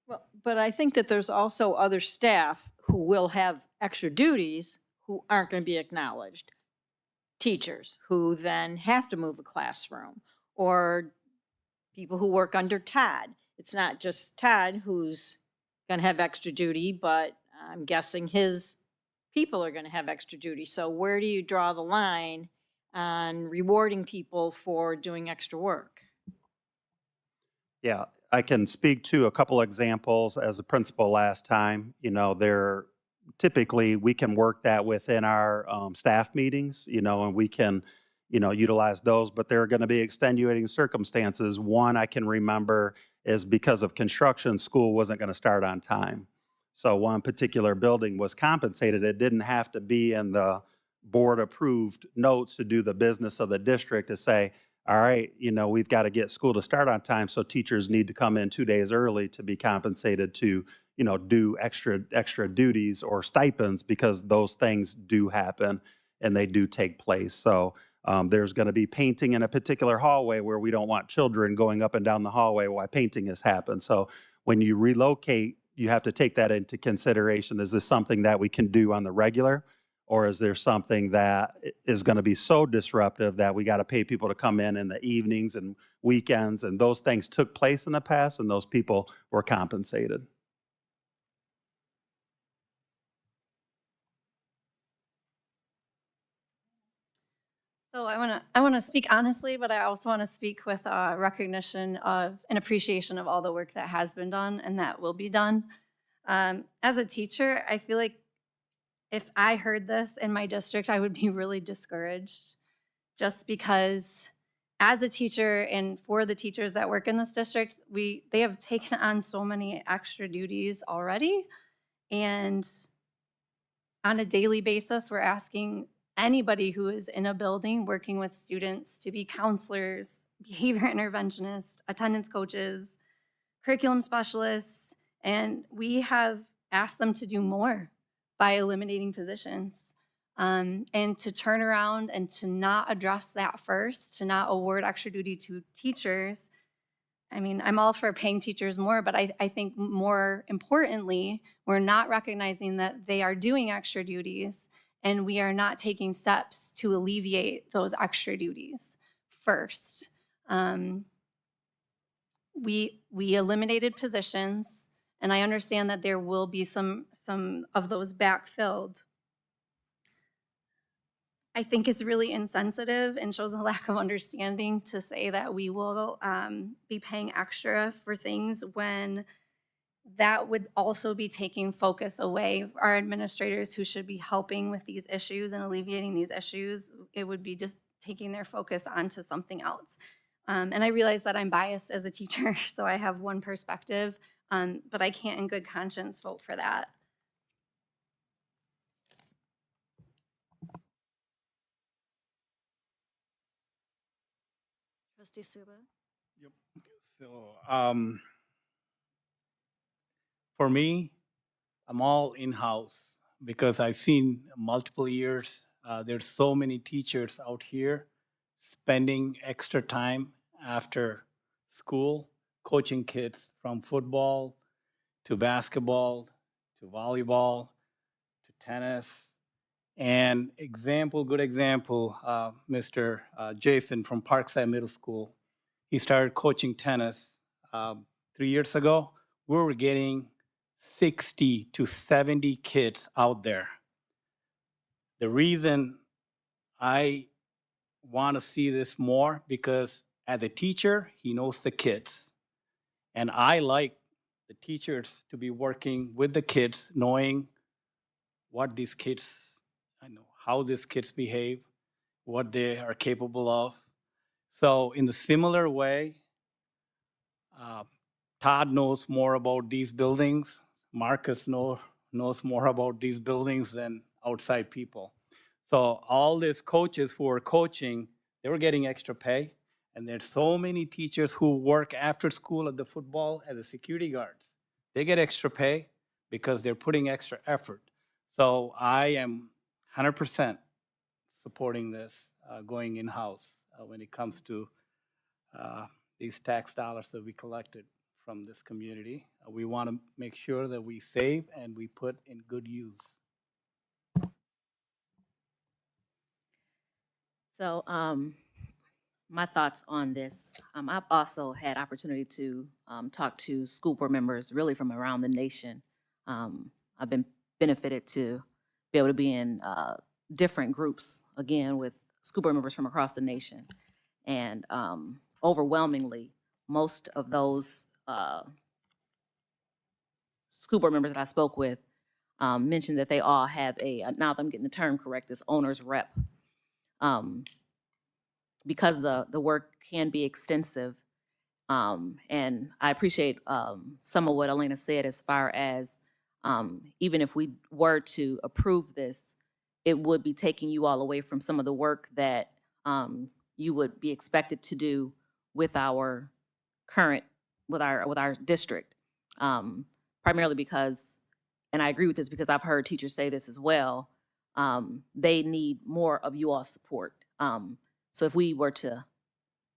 Well, but I think that there's also other staff who will have extra duties who aren't going to be acknowledged. Teachers who then have to move a classroom, or people who work under Todd. It's not just Todd who's going to have extra duty, but I'm guessing his people are going to have extra duty. So where do you draw the line on rewarding people for doing extra work? Yeah, I can speak to a couple examples as a principal last time. You know, there typically we can work that within our staff meetings, you know, and we can, you know, utilize those, but there are going to be extenuating circumstances. One I can remember is because of construction, school wasn't going to start on time. So one particular building was compensated. It didn't have to be in the board approved notes to do the business of the district to say, all right, you know, we've got to get school to start on time, so teachers need to come in 2 days early to be compensated to, you know, do extra duties or stipends, because those things do happen and they do take place. So there's going to be painting in a particular hallway where we don't want children going up and down the hallway while painting has happened. So when you relocate, you have to take that into consideration. Is this something that we can do on the regular? Or is there something that is going to be so disruptive that we got to pay people to come in the evenings and weekends? And those things took place in the past, and those people were compensated. So I want to speak honestly, but I also want to speak with recognition of and appreciation of all the work that has been done and that will be done. As a teacher, I feel like if I heard this in my district, I would be really discouraged, just because as a teacher and for the teachers that work in this district, they have taken on so many extra duties already. And on a daily basis, we're asking anybody who is in a building working with students to be counselors, behavior interventionists, attendance coaches, curriculum specialists, and we have asked them to do more by eliminating positions. And to turn around and to not address that first, to not award extra duty to teachers. I mean, I'm all for paying teachers more, but I think more importantly, we're not recognizing that they are doing extra duties, and we are not taking steps to alleviate those extra duties first. We eliminated positions, and I understand that there will be some of those backfilled. I think it's really insensitive and shows a lack of understanding to say that we will be paying extra for things when that would also be taking focus away. Our administrators who should be helping with these issues and alleviating these issues, it would be just taking their focus onto something else. And I realize that I'm biased as a teacher, so I have one perspective, but I can't in good conscience vote for that. Trustee Suba? Yep. So for me, I'm all in-house because I've seen multiple years. There's so many teachers out here spending extra time after school, coaching kids from football to basketball to volleyball to tennis. And good example, Mr. Jason from Parkside Middle School. He started coaching tennis 3 years ago. We were getting 60 to 70 kids out there. The reason I want to see this more, because as a teacher, he knows the kids. And I like the teachers to be working with the kids, knowing what these kids, how these kids behave, what they are capable of. So in the similar way, Todd knows more about these buildings. Marcus knows more about these buildings than outside people. So all these coaches who are coaching, they were getting extra pay. And there's so many teachers who work after school at the football as a security guards. They get extra pay because they're putting extra effort. So I am 100% supporting this going in-house when it comes to these tax dollars that we collected from this community. We want to make sure that we save and we put in good use. So my thoughts on this, I've also had opportunity to talk to school board members really from around the nation. I've been benefited to be able to be in different groups, again, with school board members from across the nation. And overwhelmingly, most of those school board members that I spoke with mentioned that they all have now that I'm getting the term correct, this owner's rep. Because the work can be extensive. And I appreciate some of what Elena said as far as even if we were to approve this, it would be taking you all away from some of the work that you would be expected to do with our with our district. Primarily because, and I agree with this because I've heard teachers say this as well, they need more of you all's support. So if we were to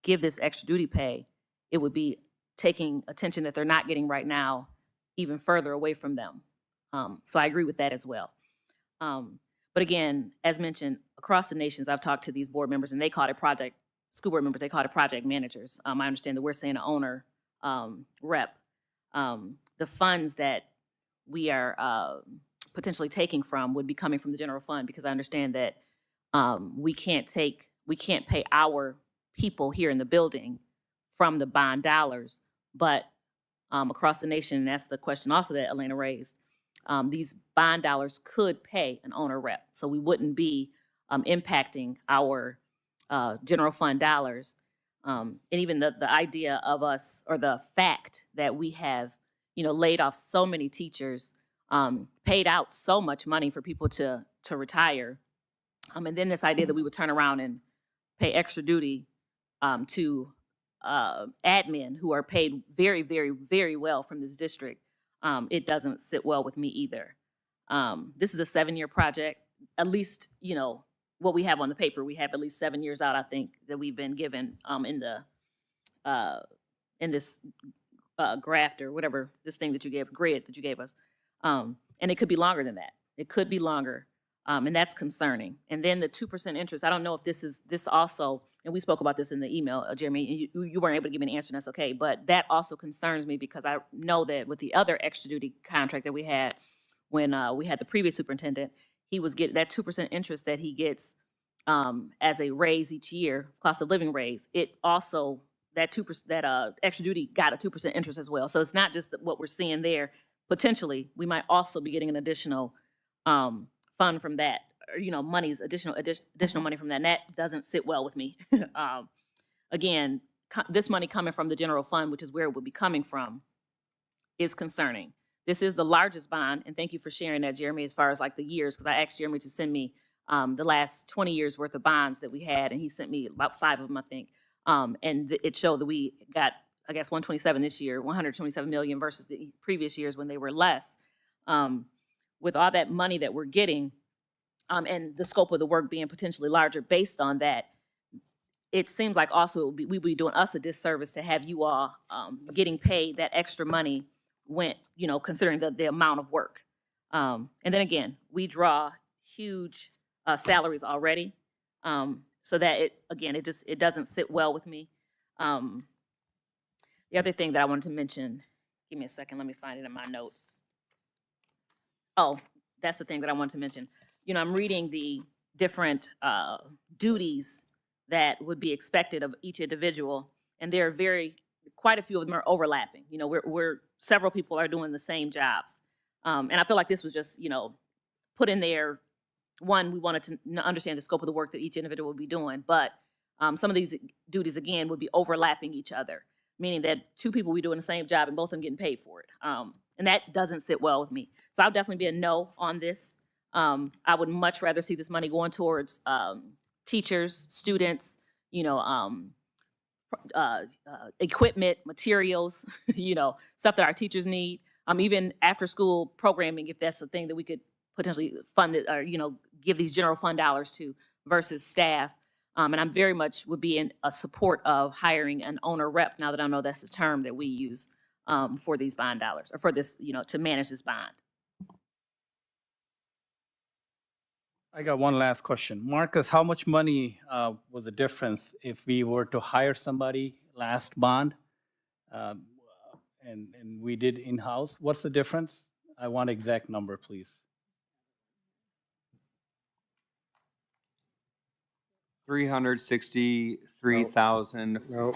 give this extra duty pay, it would be taking attention that they're not getting right now even further away from them. So I agree with that as well. But again, as mentioned, across the nations, I've talked to these board members and they call it school board members, they call it project managers. I understand that we're saying an owner rep. The funds that we are potentially taking from would be coming from the general fund, because I understand that we can't pay our people here in the building from the bond dollars, but across the nation, and that's the question also that Elena raised, these bond dollars could pay an owner rep. So we wouldn't be impacting our general fund dollars. And even the idea of us, or the fact that we have, laid off so many teachers, paid out so much money for people to retire. And then this idea that we would turn around and pay extra duty to admin who are paid very, very, very well from this district, it doesn't sit well with me either. This is a 7-year project. At least, what we have on the paper, we have at least 7 years out, I think, that we've been given in this graft or whatever, this thing that you gave, grid that you gave us. And it could be longer than that. It could be longer. And that's concerning. And then the 2% interest, I don't know if this also, and we spoke about this in the email, Jeremy, and you weren't able to give me an answer, and that's okay, but that also concerns me because I know that with the other extra duty contract that we had when we had the previous superintendent, he was getting that 2% interest that he gets as a raise each year, cost of living raise. It also, that 2%, that extra duty got a 2% interest as well. So it's not just what we're seeing there. Potentially, we might also be getting an additional fund from that, or monies, additional money from that. And that doesn't sit well with me. Again, this money coming from the general fund, which is where it would be coming from, is concerning. This is the largest bond, and thank you for sharing that, Jeremy, as far as like the years, because I asked Jeremy to send me the last 20 years worth of bonds that we had, and he sent me about 5 of them, I think. And it showed that we got, I guess, 127 this year, 127 million versus the previous years when they were less. With all that money that we're getting, and the scope of the work being potentially larger based on that, it seems like also we'd be doing us a disservice to have you all getting paid that extra money when, considering the amount of work. And then again, we draw huge salaries already, so that it doesn't sit well with me. The other thing that I wanted to mention, give me a second, let me find it in my notes. Oh, that's the thing that I wanted to mention. I'm reading the different duties that would be expected of each individual, and there are quite a few of them are overlapping. We're several people are doing the same jobs, and I feel like this was just put in there. One, we wanted to understand the scope of the work that each individual would be doing, but some of these duties again would be overlapping each other, meaning that 2 people will be doing the same job and both of them getting paid for it. And that doesn't sit well with me. So I'll definitely be a no on this. I would much rather see this money going towards teachers, students, equipment, materials, stuff that our teachers need. Even after school programming, if that's a thing that we could potentially fund it, or give these general fund dollars to, versus staff. And I'm very much would be in a support of hiring an owner rep, now that I know that's the term that we use for these bond dollars, or for this, to manage this bond. I got one last question. Marcus, how much money was the difference if we were to hire somebody last bond and we did in-house? What's the difference? I want exact number, please. $363,000. No,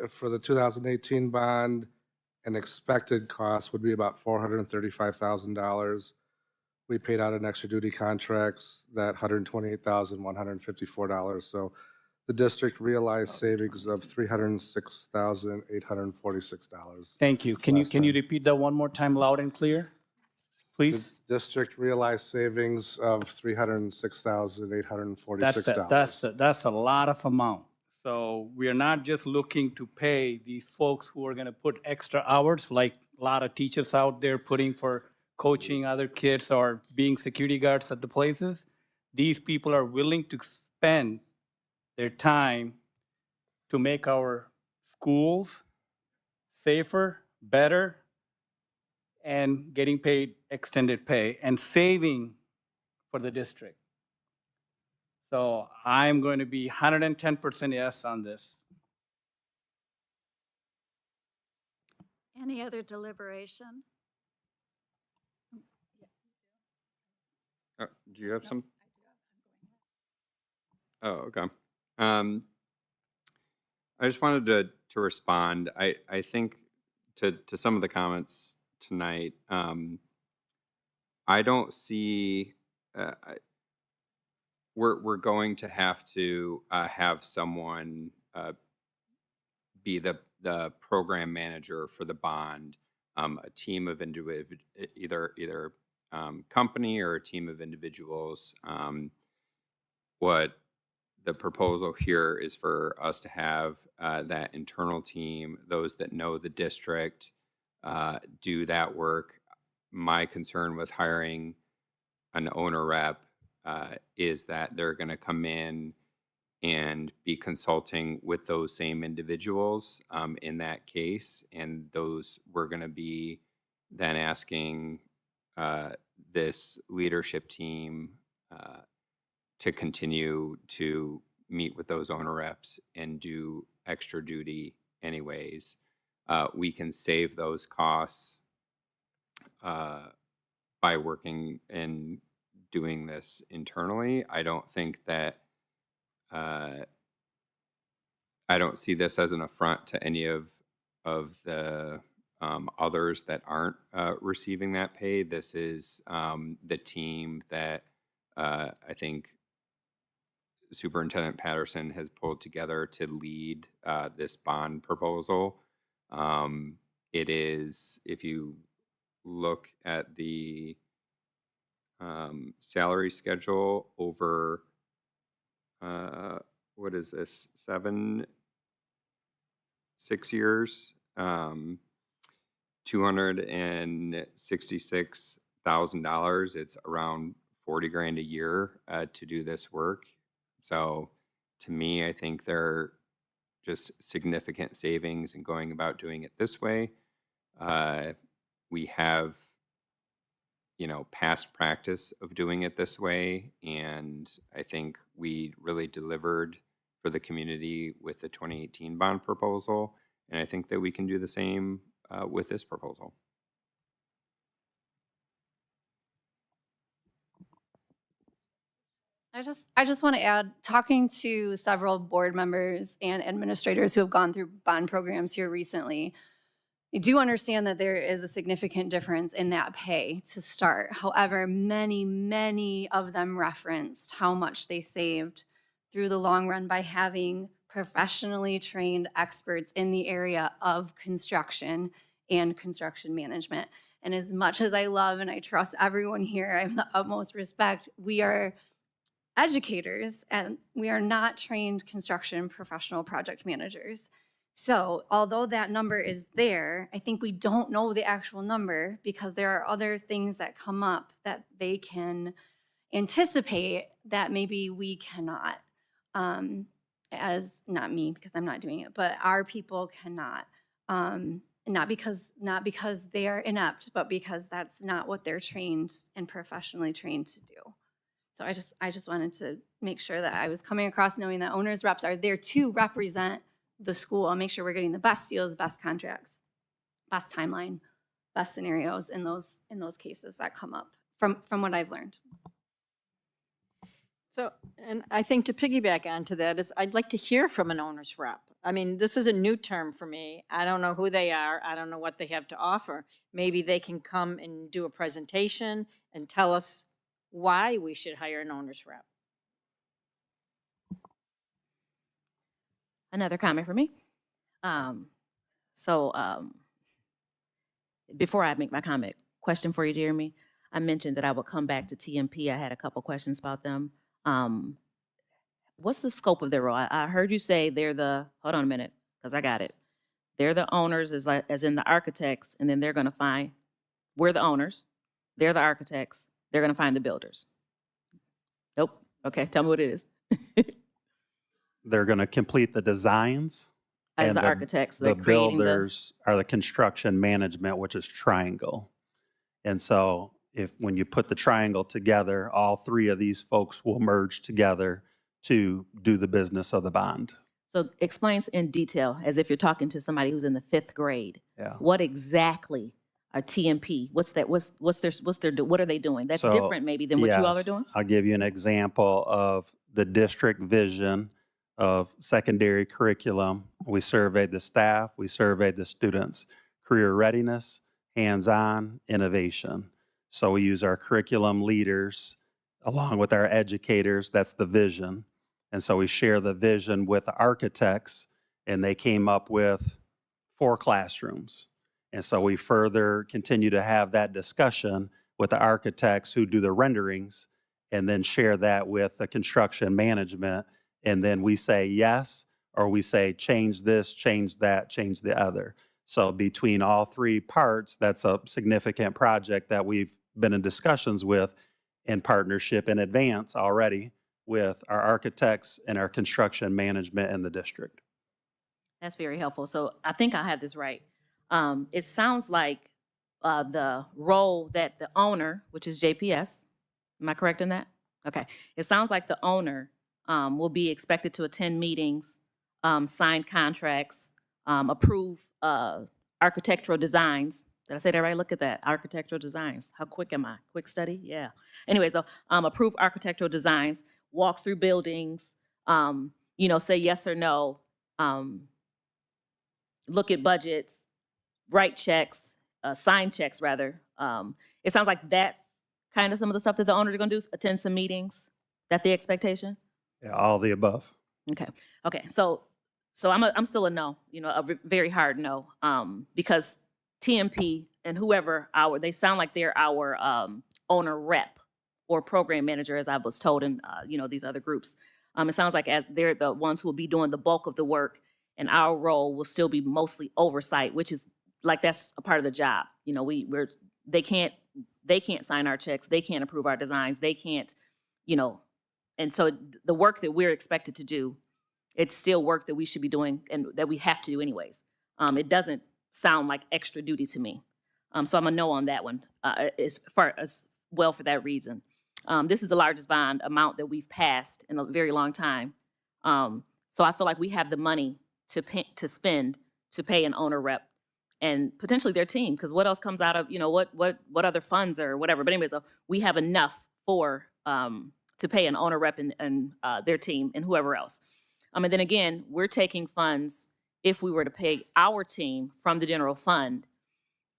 for the 2018 bond, an expected cost would be about $435,000. We paid out in extra duty contracts that $128,154. So the district realized savings of $306,846. Thank you. Can last you time. repeat that one more time loud and clear? The Please? district realized savings of $306,846. That's a lot of amount. So we are not just looking to pay these folks who are gonna put extra hours, like a lot of teachers out there putting for coaching other kids or being security guards at the places. These people are willing to spend their time to make our schools safer, better, and getting paid extended pay and saving for the district. So I'm going to be 110% yes on this. Any other deliberation? Do you have some? Oh, okay. I just wanted to respond. I think to some of the comments tonight. I don't see. We're going to have to have someone be the program manager for the bond, a team of either company or a team of individuals. What the proposal here is for us to have that internal team, those that know the district, do that work. My concern with hiring an owner rep is that they're going to come in and be consulting with those same individuals in that case. And those we're going to be then asking this leadership team to continue to meet with those owner reps and do extra duty anyways. We can save those costs by working and doing this internally. I don't think that I don't see this as an affront to any of the others that aren't receiving that pay. This is the team that I think Superintendent Patterson has pulled together to lead this bond proposal. It is, if you look at the salary schedule over, what is this, 6 years, $266,000. It's around 40 grand a year to do this work. So to me, I think there are just significant savings in going about doing it this way. We have, past practice of doing it this way, and I think we really delivered for the community with the 2018 bond proposal, and I think that we can do the same with this proposal. I just want to add, talking to several board members and administrators who have gone through bond programs here recently, I do understand that there is a significant difference in that pay to start. However, many of them referenced how much they saved through the long run by having professionally trained experts in the area of construction and construction management. And as much as I love and I trust everyone here, I have the utmost respect, we are educators and we are not trained construction professional project managers. So although that number is there, I think we don't know the actual number because there are other things that come up that they can anticipate that maybe we cannot, as not me because I'm not doing it, but our people cannot. Not because they are inept, but because that's not what they're trained and professionally trained to do. So I just wanted to make sure that I was coming across knowing that owners reps are there to represent the school and make sure we're getting the best deals, best contracts, best timeline, best scenarios in those cases that come up from what I've learned. So, and I think to piggyback onto that is I'd like to hear from an owner's rep. I mean, this is a new term for me. I don't know who they are. I don't know what they have to offer. Maybe they can come and do a presentation and tell us why we should hire an owner's rep. Another comment for me. So before I make my comment, question for you, Jeremy. I mentioned that I would come back to TMP. I had a couple questions about them. What's the scope of their role? I heard you say they're the, hold on a minute, because I got it. They're the owners as in the architects, and then they're going to find, we're the owners, they're the architects, they're going to find the builders. Nope. Okay, tell me what it is. They're going to complete the designs. As and the architects, they're the creating the- builders are the construction management, which is triangle. And so when you put the triangle together, all three of these folks will merge together to do the business of the bond. So explains in detail, as if you're talking to somebody who's in the 5th grade. Yeah. What exactly are TMP? What are they doing? That's So, different maybe than what you all are yes, doing? I'll give you an example of the district vision of secondary curriculum. We surveyed the staff, we surveyed the students, career readiness, hands-on, innovation. So we use our curriculum leaders along with our educators, that's the vision. And so we share the vision with the architects, and they came up with 4 classrooms. And so we further continue to have that discussion with the architects who do the renderings, and then share that with the construction management. And then we say yes, or we say change this, change that, change the other. So between all 3 parts, that's a significant project that we've been in discussions with in partnership in advance already with our architects and our construction management in the district. That's very helpful. So I think I have this right. It sounds like the role that the owner, which is JPS, am I correct in that? Okay. It sounds like the owner will be expected to attend meetings, sign contracts, approve architectural designs. Did I say that right? Look at that, architectural designs. How quick am I? Quick study? Yeah. Anyway, so approve architectural designs, walk through buildings, say yes or no, look at budgets, write checks, sign checks rather. It sounds like that's kind of some of the stuff that the owners are going to do, attend some meetings. That's the expectation? Yeah, all the above. Okay. Okay. So I'm still a no, a very hard no, because TMP and whoever they sound like they're our owner rep or program manager, as I was told in these other groups. It sounds like as they're the ones who will be doing the bulk of the work, and our role will still be mostly oversight, which is like that's a part of the job. They can't sign our checks, they can't approve our designs, they can't, and so the work that we're expected to do, it's still work that we should be doing and that we have to do anyways. It doesn't sound like extra duty to me. So I'm a no on that one, as far as well for that reason. This is the largest bond amount that we've passed in a very long time. So I feel like we have the money to spend to pay an owner rep and potentially their team, because what else comes out of, what other funds or whatever. But anyways, so we have enough for to pay an owner rep and their team and whoever else. And then again, we're taking funds if we were to pay our team from the general fund.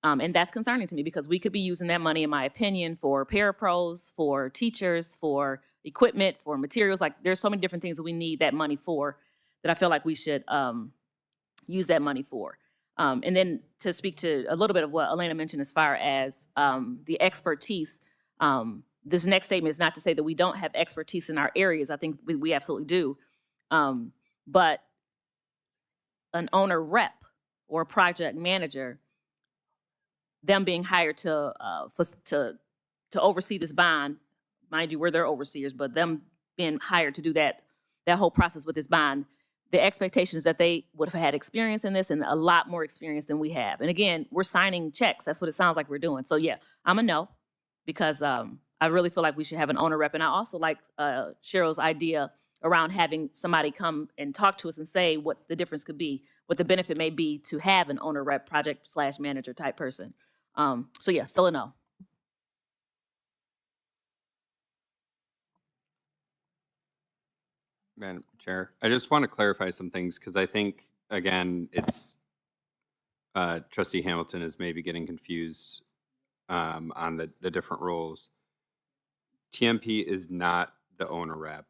And that's concerning to me because we could be using that money, in my opinion, for parapros, for teachers, for equipment, for materials. Like there's so many different things that we need that money for that I feel like we should use that money for. And then to speak to a little bit of what Elena mentioned as far as the expertise, this next statement is not to say that we don't have expertise in our areas. I think we absolutely do. But an owner rep or a project manager, them being hired to oversee this bond, mind you, we're their overseers, but them being hired to do that whole process with this bond, the expectation is that they would have had experience in this and a lot more experience than we have. And again, we're signing checks. That's what it sounds like we're doing. So yeah, I'm a no because I really feel like we should have an owner rep. And I also like Cheryl's idea around having somebody come and talk to us and say what the difference could be, what the benefit may be to have an owner rep, project/manager type person. So yeah, still a no. Madam Chair, I just want to clarify some things because I think, again, it's Trustee Hamilton is maybe getting confused on the different roles. TMP is not the owner rep.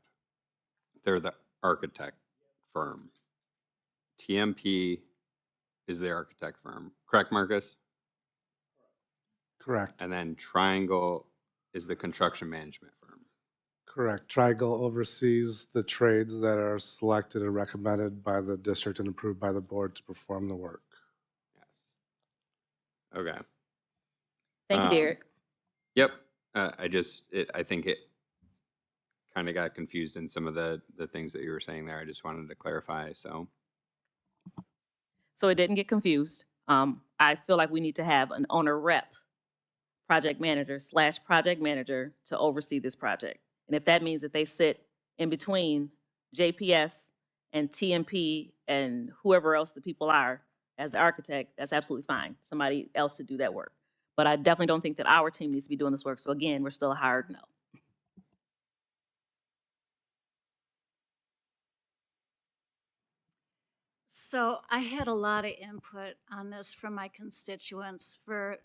They're the architect firm. TMP is the architect firm. Correct, Marcus? Correct. And then Triangle is the construction management firm. Correct. Triangle oversees the trades that are selected and recommended by the district and approved by the board to perform the work. Yes. Okay. Thank you, Um, Derek. Yep. I think it kind of got confused in some of the things that you were saying there. I just wanted to clarify, so. So it didn't get confused. I feel like we need to have an owner rep, project manager / project manager to oversee this project. And if that means that they sit in between JPS and TMP and whoever else the people are as the architect, that's absolutely fine. Somebody else to do that work. But I definitely don't think that our team needs to be doing this work. So again, we're still a hard no. So I had a lot of input on this from my constituents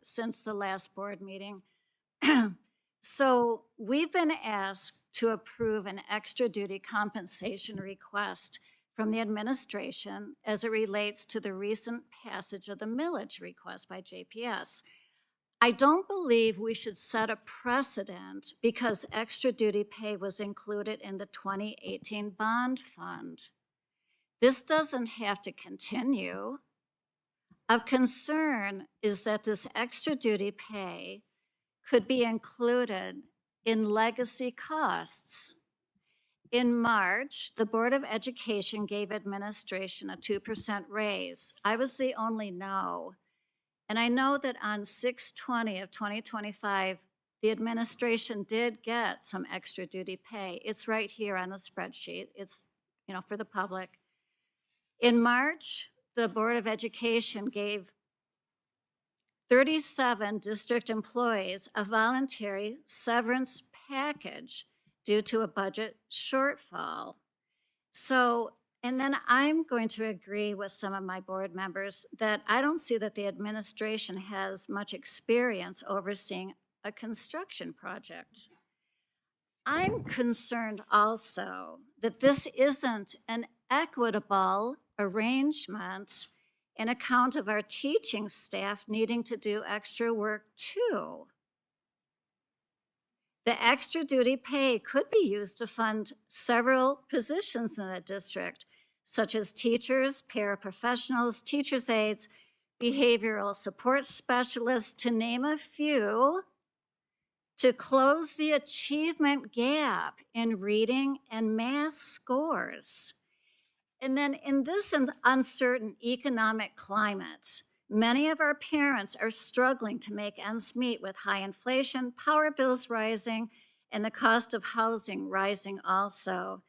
since the last board meeting. So we've been asked to approve an extra duty compensation request from the administration as it relates to the recent passage of the millage request by JPS. I don't believe we should set a precedent because extra duty pay was included in the 2018 bond fund. This doesn't have to continue. Of concern is that this extra duty pay could be included in legacy costs. In March, the Board of Education gave administration a 2% raise. I was the only no. And I know that on 6/20 of 2025, the administration did get some extra duty pay. It's right here on the spreadsheet. It's, for the public. In March, the Board of Education gave 37 district employees a voluntary severance package due to a budget shortfall. So, and then I'm going to agree with some of my board members that I don't see that the administration has much experience overseeing a construction project. I'm concerned also that this isn't an equitable arrangement in account of our teaching staff needing to do extra work too. The extra duty pay could be used to fund several positions in the district, such as teachers, paraprofessionals, teachers' aides, behavioral support specialists, to name a few, to close the achievement gap in reading and math scores. And then in this uncertain economic climate, many of our parents are struggling to make ends meet with high inflation, power bills rising, and the cost of housing rising also.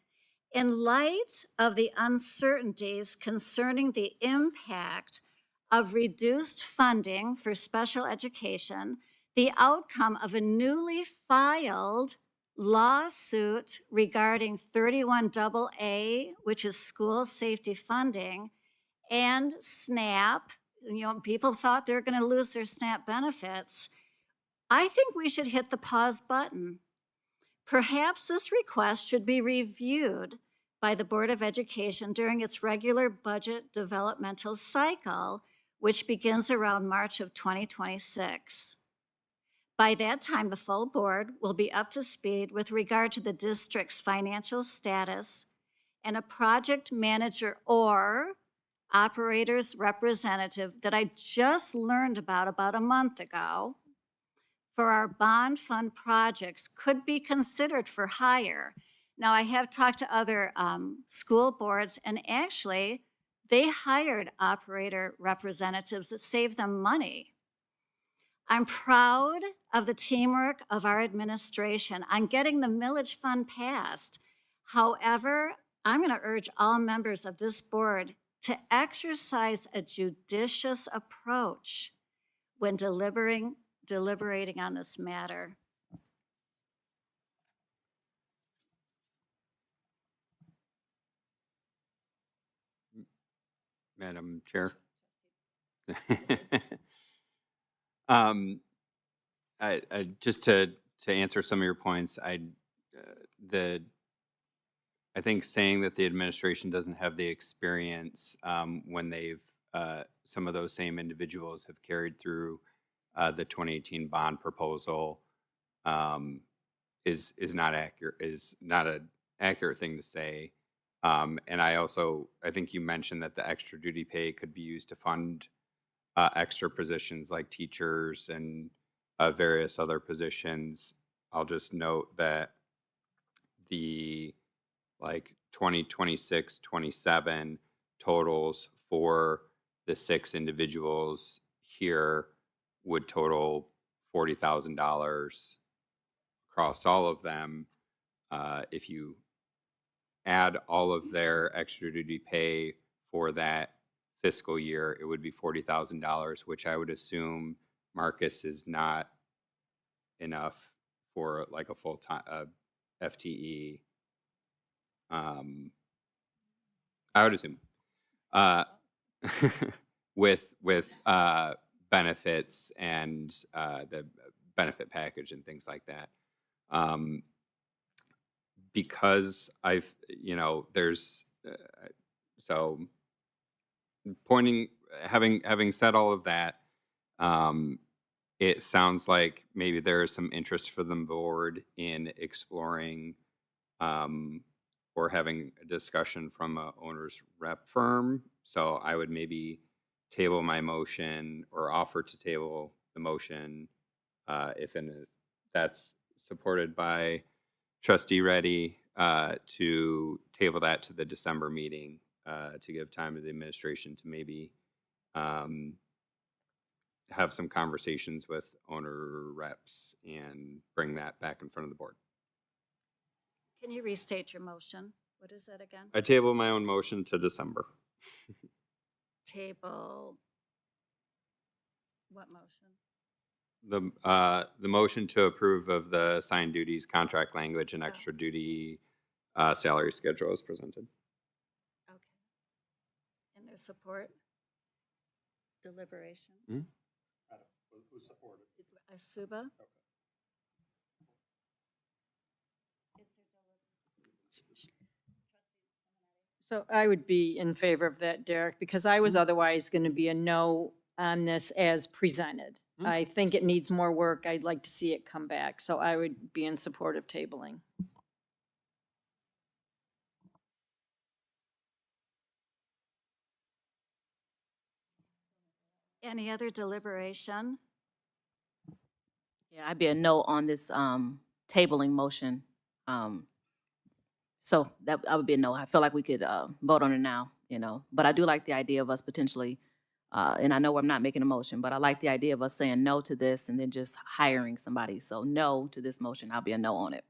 In light of the uncertainties concerning the impact of reduced funding for special education, the outcome of a newly filed lawsuit regarding 31AA, which is school safety funding, and SNAP, people thought they were going to lose their SNAP benefits. I think we should hit the pause button. Perhaps this request should be reviewed by the Board of Education during its regular budget developmental cycle, which begins around March of 2026. By that time, the full board will be up to speed with regard to the district's financial status, and a project manager or operator's representative that I just learned about a month ago for our bond fund projects could be considered for hire. Now, I have talked to other school boards, and actually, they hired operator representatives that saved them money. I'm proud of the teamwork of our administration on getting the millage fund passed. However, I'm going to urge all members of this board to exercise a judicious approach when deliberating on this matter. . Madam Chair. Um, just to answer some of your points, the I think saying that the administration doesn't have the experience when they've some of those same individuals have carried through the 2018 bond proposal is not accurate. Is not an accurate thing to say. And I think you mentioned that the extra duty pay could be used to fund extra positions like teachers and various other positions. I'll just note that the 2026, 27 totals for the 6 individuals here would total $40,000 across all of them. If you add all of their extra duty pay for that fiscal year, it would be $40,000, which I would assume, Marcus, is not enough for like a full-time FTE. I would assume with benefits and the benefit package and things like that. Because there's so having said all of that, it sounds like maybe there is some interest for the board in exploring or having a discussion from a owner's rep firm. So I would maybe table my motion or offer to table the motion if that's supported by Trustee Reddy to table that to the December meeting to give time to the administration to maybe have some conversations with owner reps and bring that back in front of the board. Can you restate your motion? What is that again? I table my own motion to December. Table, what motion? The motion to approve of the assigned duties, contract language, and extra duty salary schedule is presented. Okay. And there's support? Deliberation? Who supported? Asuba? So I would be in favor of that, Derek, because I was otherwise going to be a no on this as presented. I think it needs more work. I'd like to see it come back. So I would be in support of tabling. Any other deliberation? Yeah, I'd be a no on this tabling motion. So that I would be a no. I feel like we could vote on it now, but I do like the idea of us potentially, and I know I'm not making a motion, but I like the idea of us saying no to this and then just hiring somebody. So no to this motion. I'll be a no on it.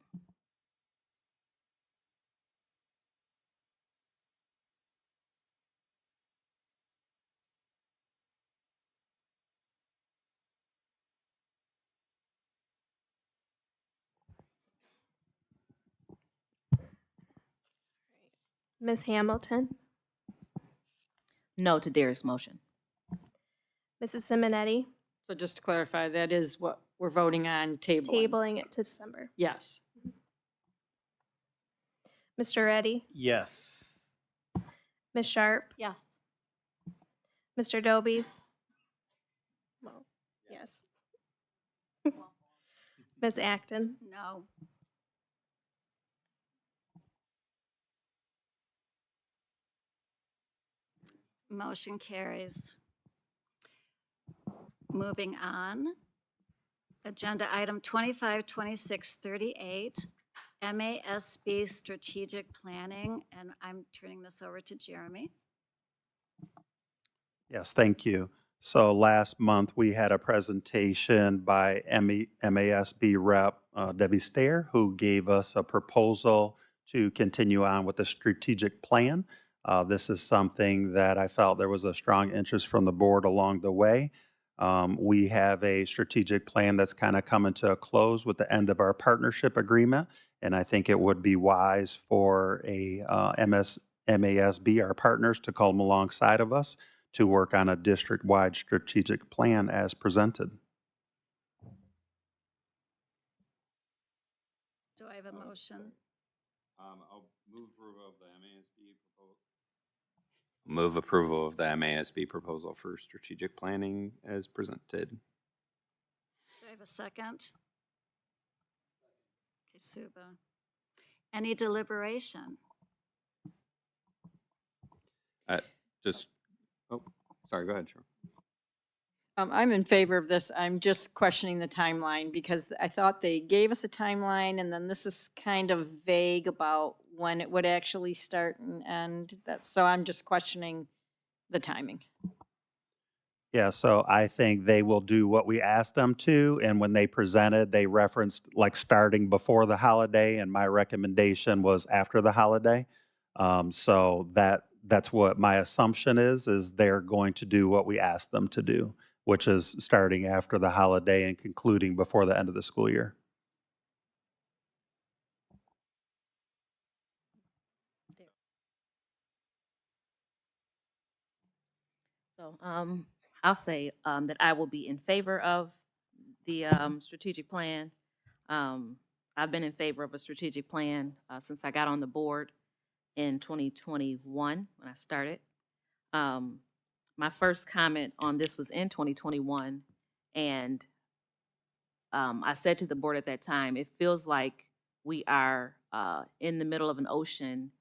Ms. Hamilton, No to Derek's motion. Mrs. Simonetti, So just to clarify, that is what we're voting on, tabling. tabling it to December. Yes. Mr. Reddy, Yes. Ms. Sharp, Yes. Mr. Dobies. Well, yes. Ms. Acton, No. Motion carries. Moving on. Agenda item 252638, MASB Strategic Planning, and I'm turning this over to Jeremy. Yes, thank you. So last month, we had a presentation by MASB rep Debbie Stair, who gave us a proposal to continue on with the strategic plan. This is something that I felt there was a strong interest from the board along the way. We have a strategic plan that's kind of coming to a close with the end of our partnership agreement, and I think it would be wise for a MASB, our partners, to come alongside of us to work on a district-wide strategic plan as presented. Do I have a motion? I'll move approval of the MASB proposal. Move approval of the MASB proposal for strategic planning as presented. Do I have a second? Okay, Suba. Any deliberation? Just, oh, sorry, go ahead, sure. I'm in favor of this. I'm just questioning the timeline because I thought they gave us a timeline and then this is kind of vague about when it would actually start and end. So I'm just questioning the timing. Yeah, so I think they will do what we asked them to, and when they presented, they referenced like starting before the holiday, and my recommendation was after the holiday. So that's what my assumption is they're going to do what we asked them to do, which is starting after the holiday and concluding before the end of the school year. So I'll say that I will be in favor of the strategic plan. I've been in favor of a strategic plan since I got on the board in 2021 when I started. My first comment on this was in 2021, and I said to the board at that time, it feels like we are in the middle of an ocean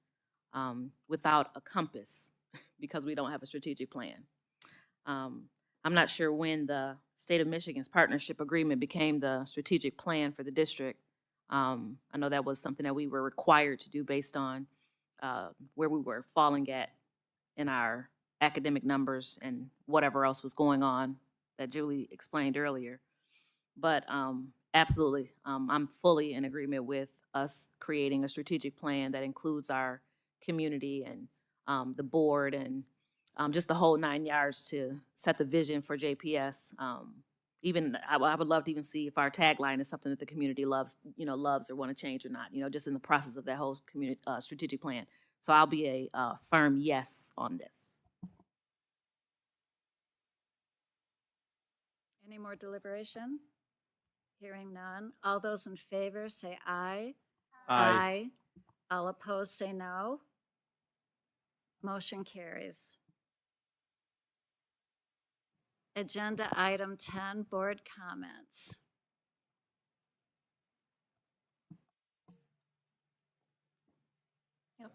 without a compass because we don't have a strategic plan. I'm not sure when the State of Michigan's partnership agreement became the strategic plan for the district. I know that was something that we were required to do based on where we were falling at in our academic numbers and whatever else was going on that Julie explained earlier. But absolutely, I'm fully in agreement with us creating a strategic plan that includes our community and the board and just the whole 9 yards to set the vision for JPS. Even I would love to even see if our tagline is something that the community loves, loves or want to change or not, just in the process of that whole community strategic plan. So I'll be a firm yes on this. Any more deliberation? Hearing none. All those in favor say aye. Aye. All opposed say no. Motion carries. Agenda item 10, board comments. I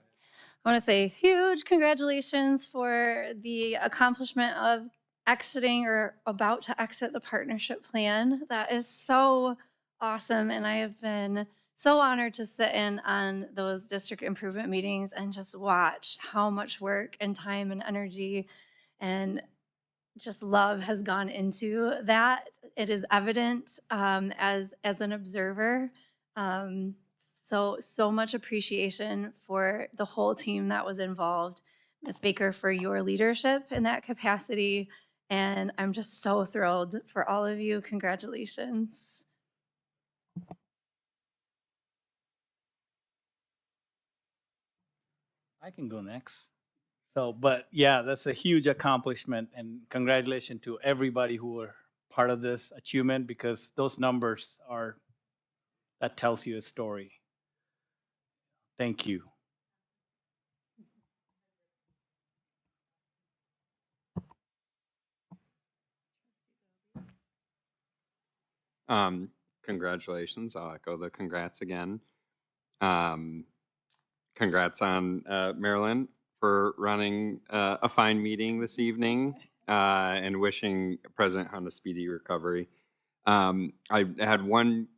want to say huge congratulations for the accomplishment of exiting or about to exit the partnership plan. That is so awesome. And I have been so honored to sit in on those district improvement meetings and just watch how much work and time and energy and just love has gone into that. It is evident as an observer. So much appreciation for the whole team that was involved. Ms. Baker, for your leadership in that capacity. And I'm just so thrilled for all of you. Congratulations. I can go next. So, but yeah, that's a huge accomplishment and congratulations to everybody who were part of this achievement because those numbers that tells you a story. Thank you. Congratulations. I'll echo the congrats again. Congrats on Marilyn for running a fine meeting this evening and wishing President Hunt a speedy recovery. I had one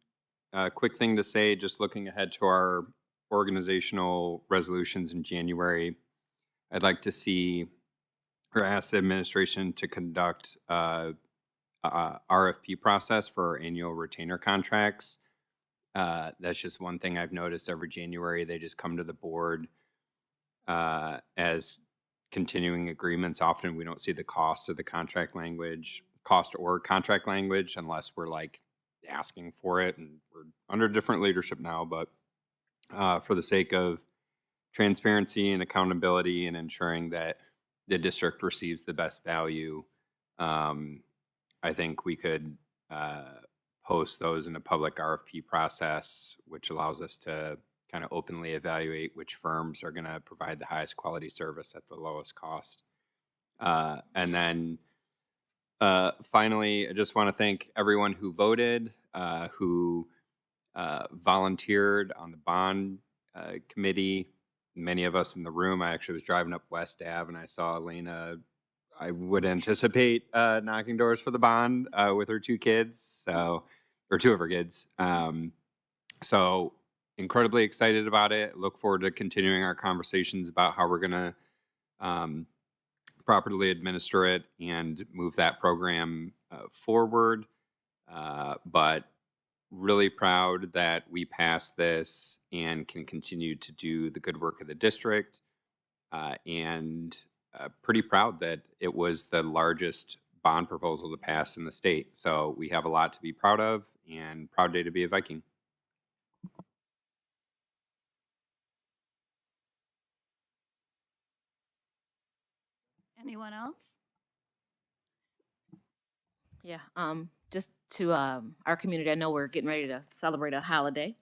quick thing to say, just looking ahead to our organizational resolutions in January. I'd like to see or ask the administration to conduct RFP process for our annual retainer contracts. That's just one thing I've noticed every January. They just come to the board as continuing agreements. Often we don't see the cost of the contract language, cost or contract language, unless we're like asking for it. And we're under different leadership now, but for the sake of transparency and accountability and ensuring that the district receives the best value. I think we could post those in a public RFP process, which allows us to kind of openly evaluate which firms are going to provide the highest quality service at the lowest cost. And then finally, I just want to thank everyone who voted, who volunteered on the bond committee. Many of us in the room, I actually was driving up West Ave and I saw Elena, I would anticipate knocking doors for the bond with her 2 kids, or 2 of her kids. So incredibly excited about it. Look forward to continuing our conversations about how we're going to properly administer it and move that program forward. But really proud that we passed this and can continue to do the good work of the district. And pretty proud that it was the largest bond proposal to pass in the state. So we have a lot to be proud of, and proud day to be a Viking. Anyone else? Yeah, just to our community, I know we're getting ready to celebrate a holiday.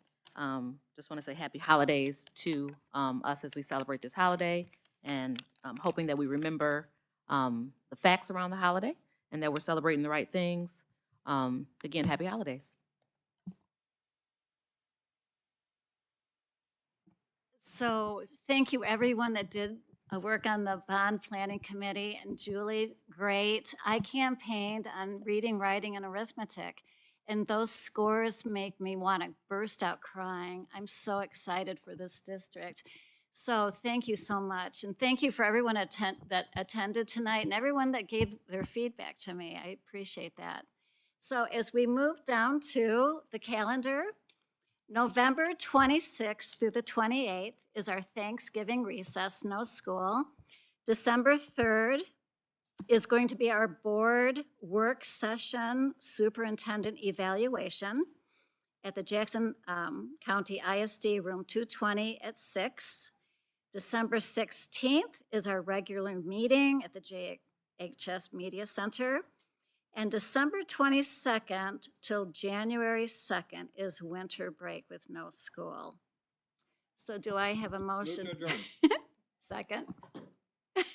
Just want to say happy holidays to us as we celebrate this holiday, and hoping that we remember the facts around the holiday and that we're celebrating the right things. Again, happy holidays. So thank you, everyone that did work on the bond planning committee. And Julie, great. I campaigned on reading, writing, and arithmetic. And those scores make me want to burst out crying. I'm so excited for this district. So thank you so much. And thank you for everyone that attended tonight and everyone that gave their feedback to me. I appreciate that. So as we move down to the calendar, November 26th through the 28th is our Thanksgiving recess, no school. December 3rd is going to be our board work session superintendent evaluation at the Jackson County ISD room 220 at 6. December 16th is our regular meeting at the JHS Media Center. And December 22nd till January 2nd is winter break with no school. So do I have a motion? Second?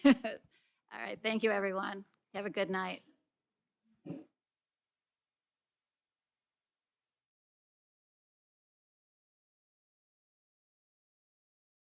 All right, thank you, everyone. Have a good night.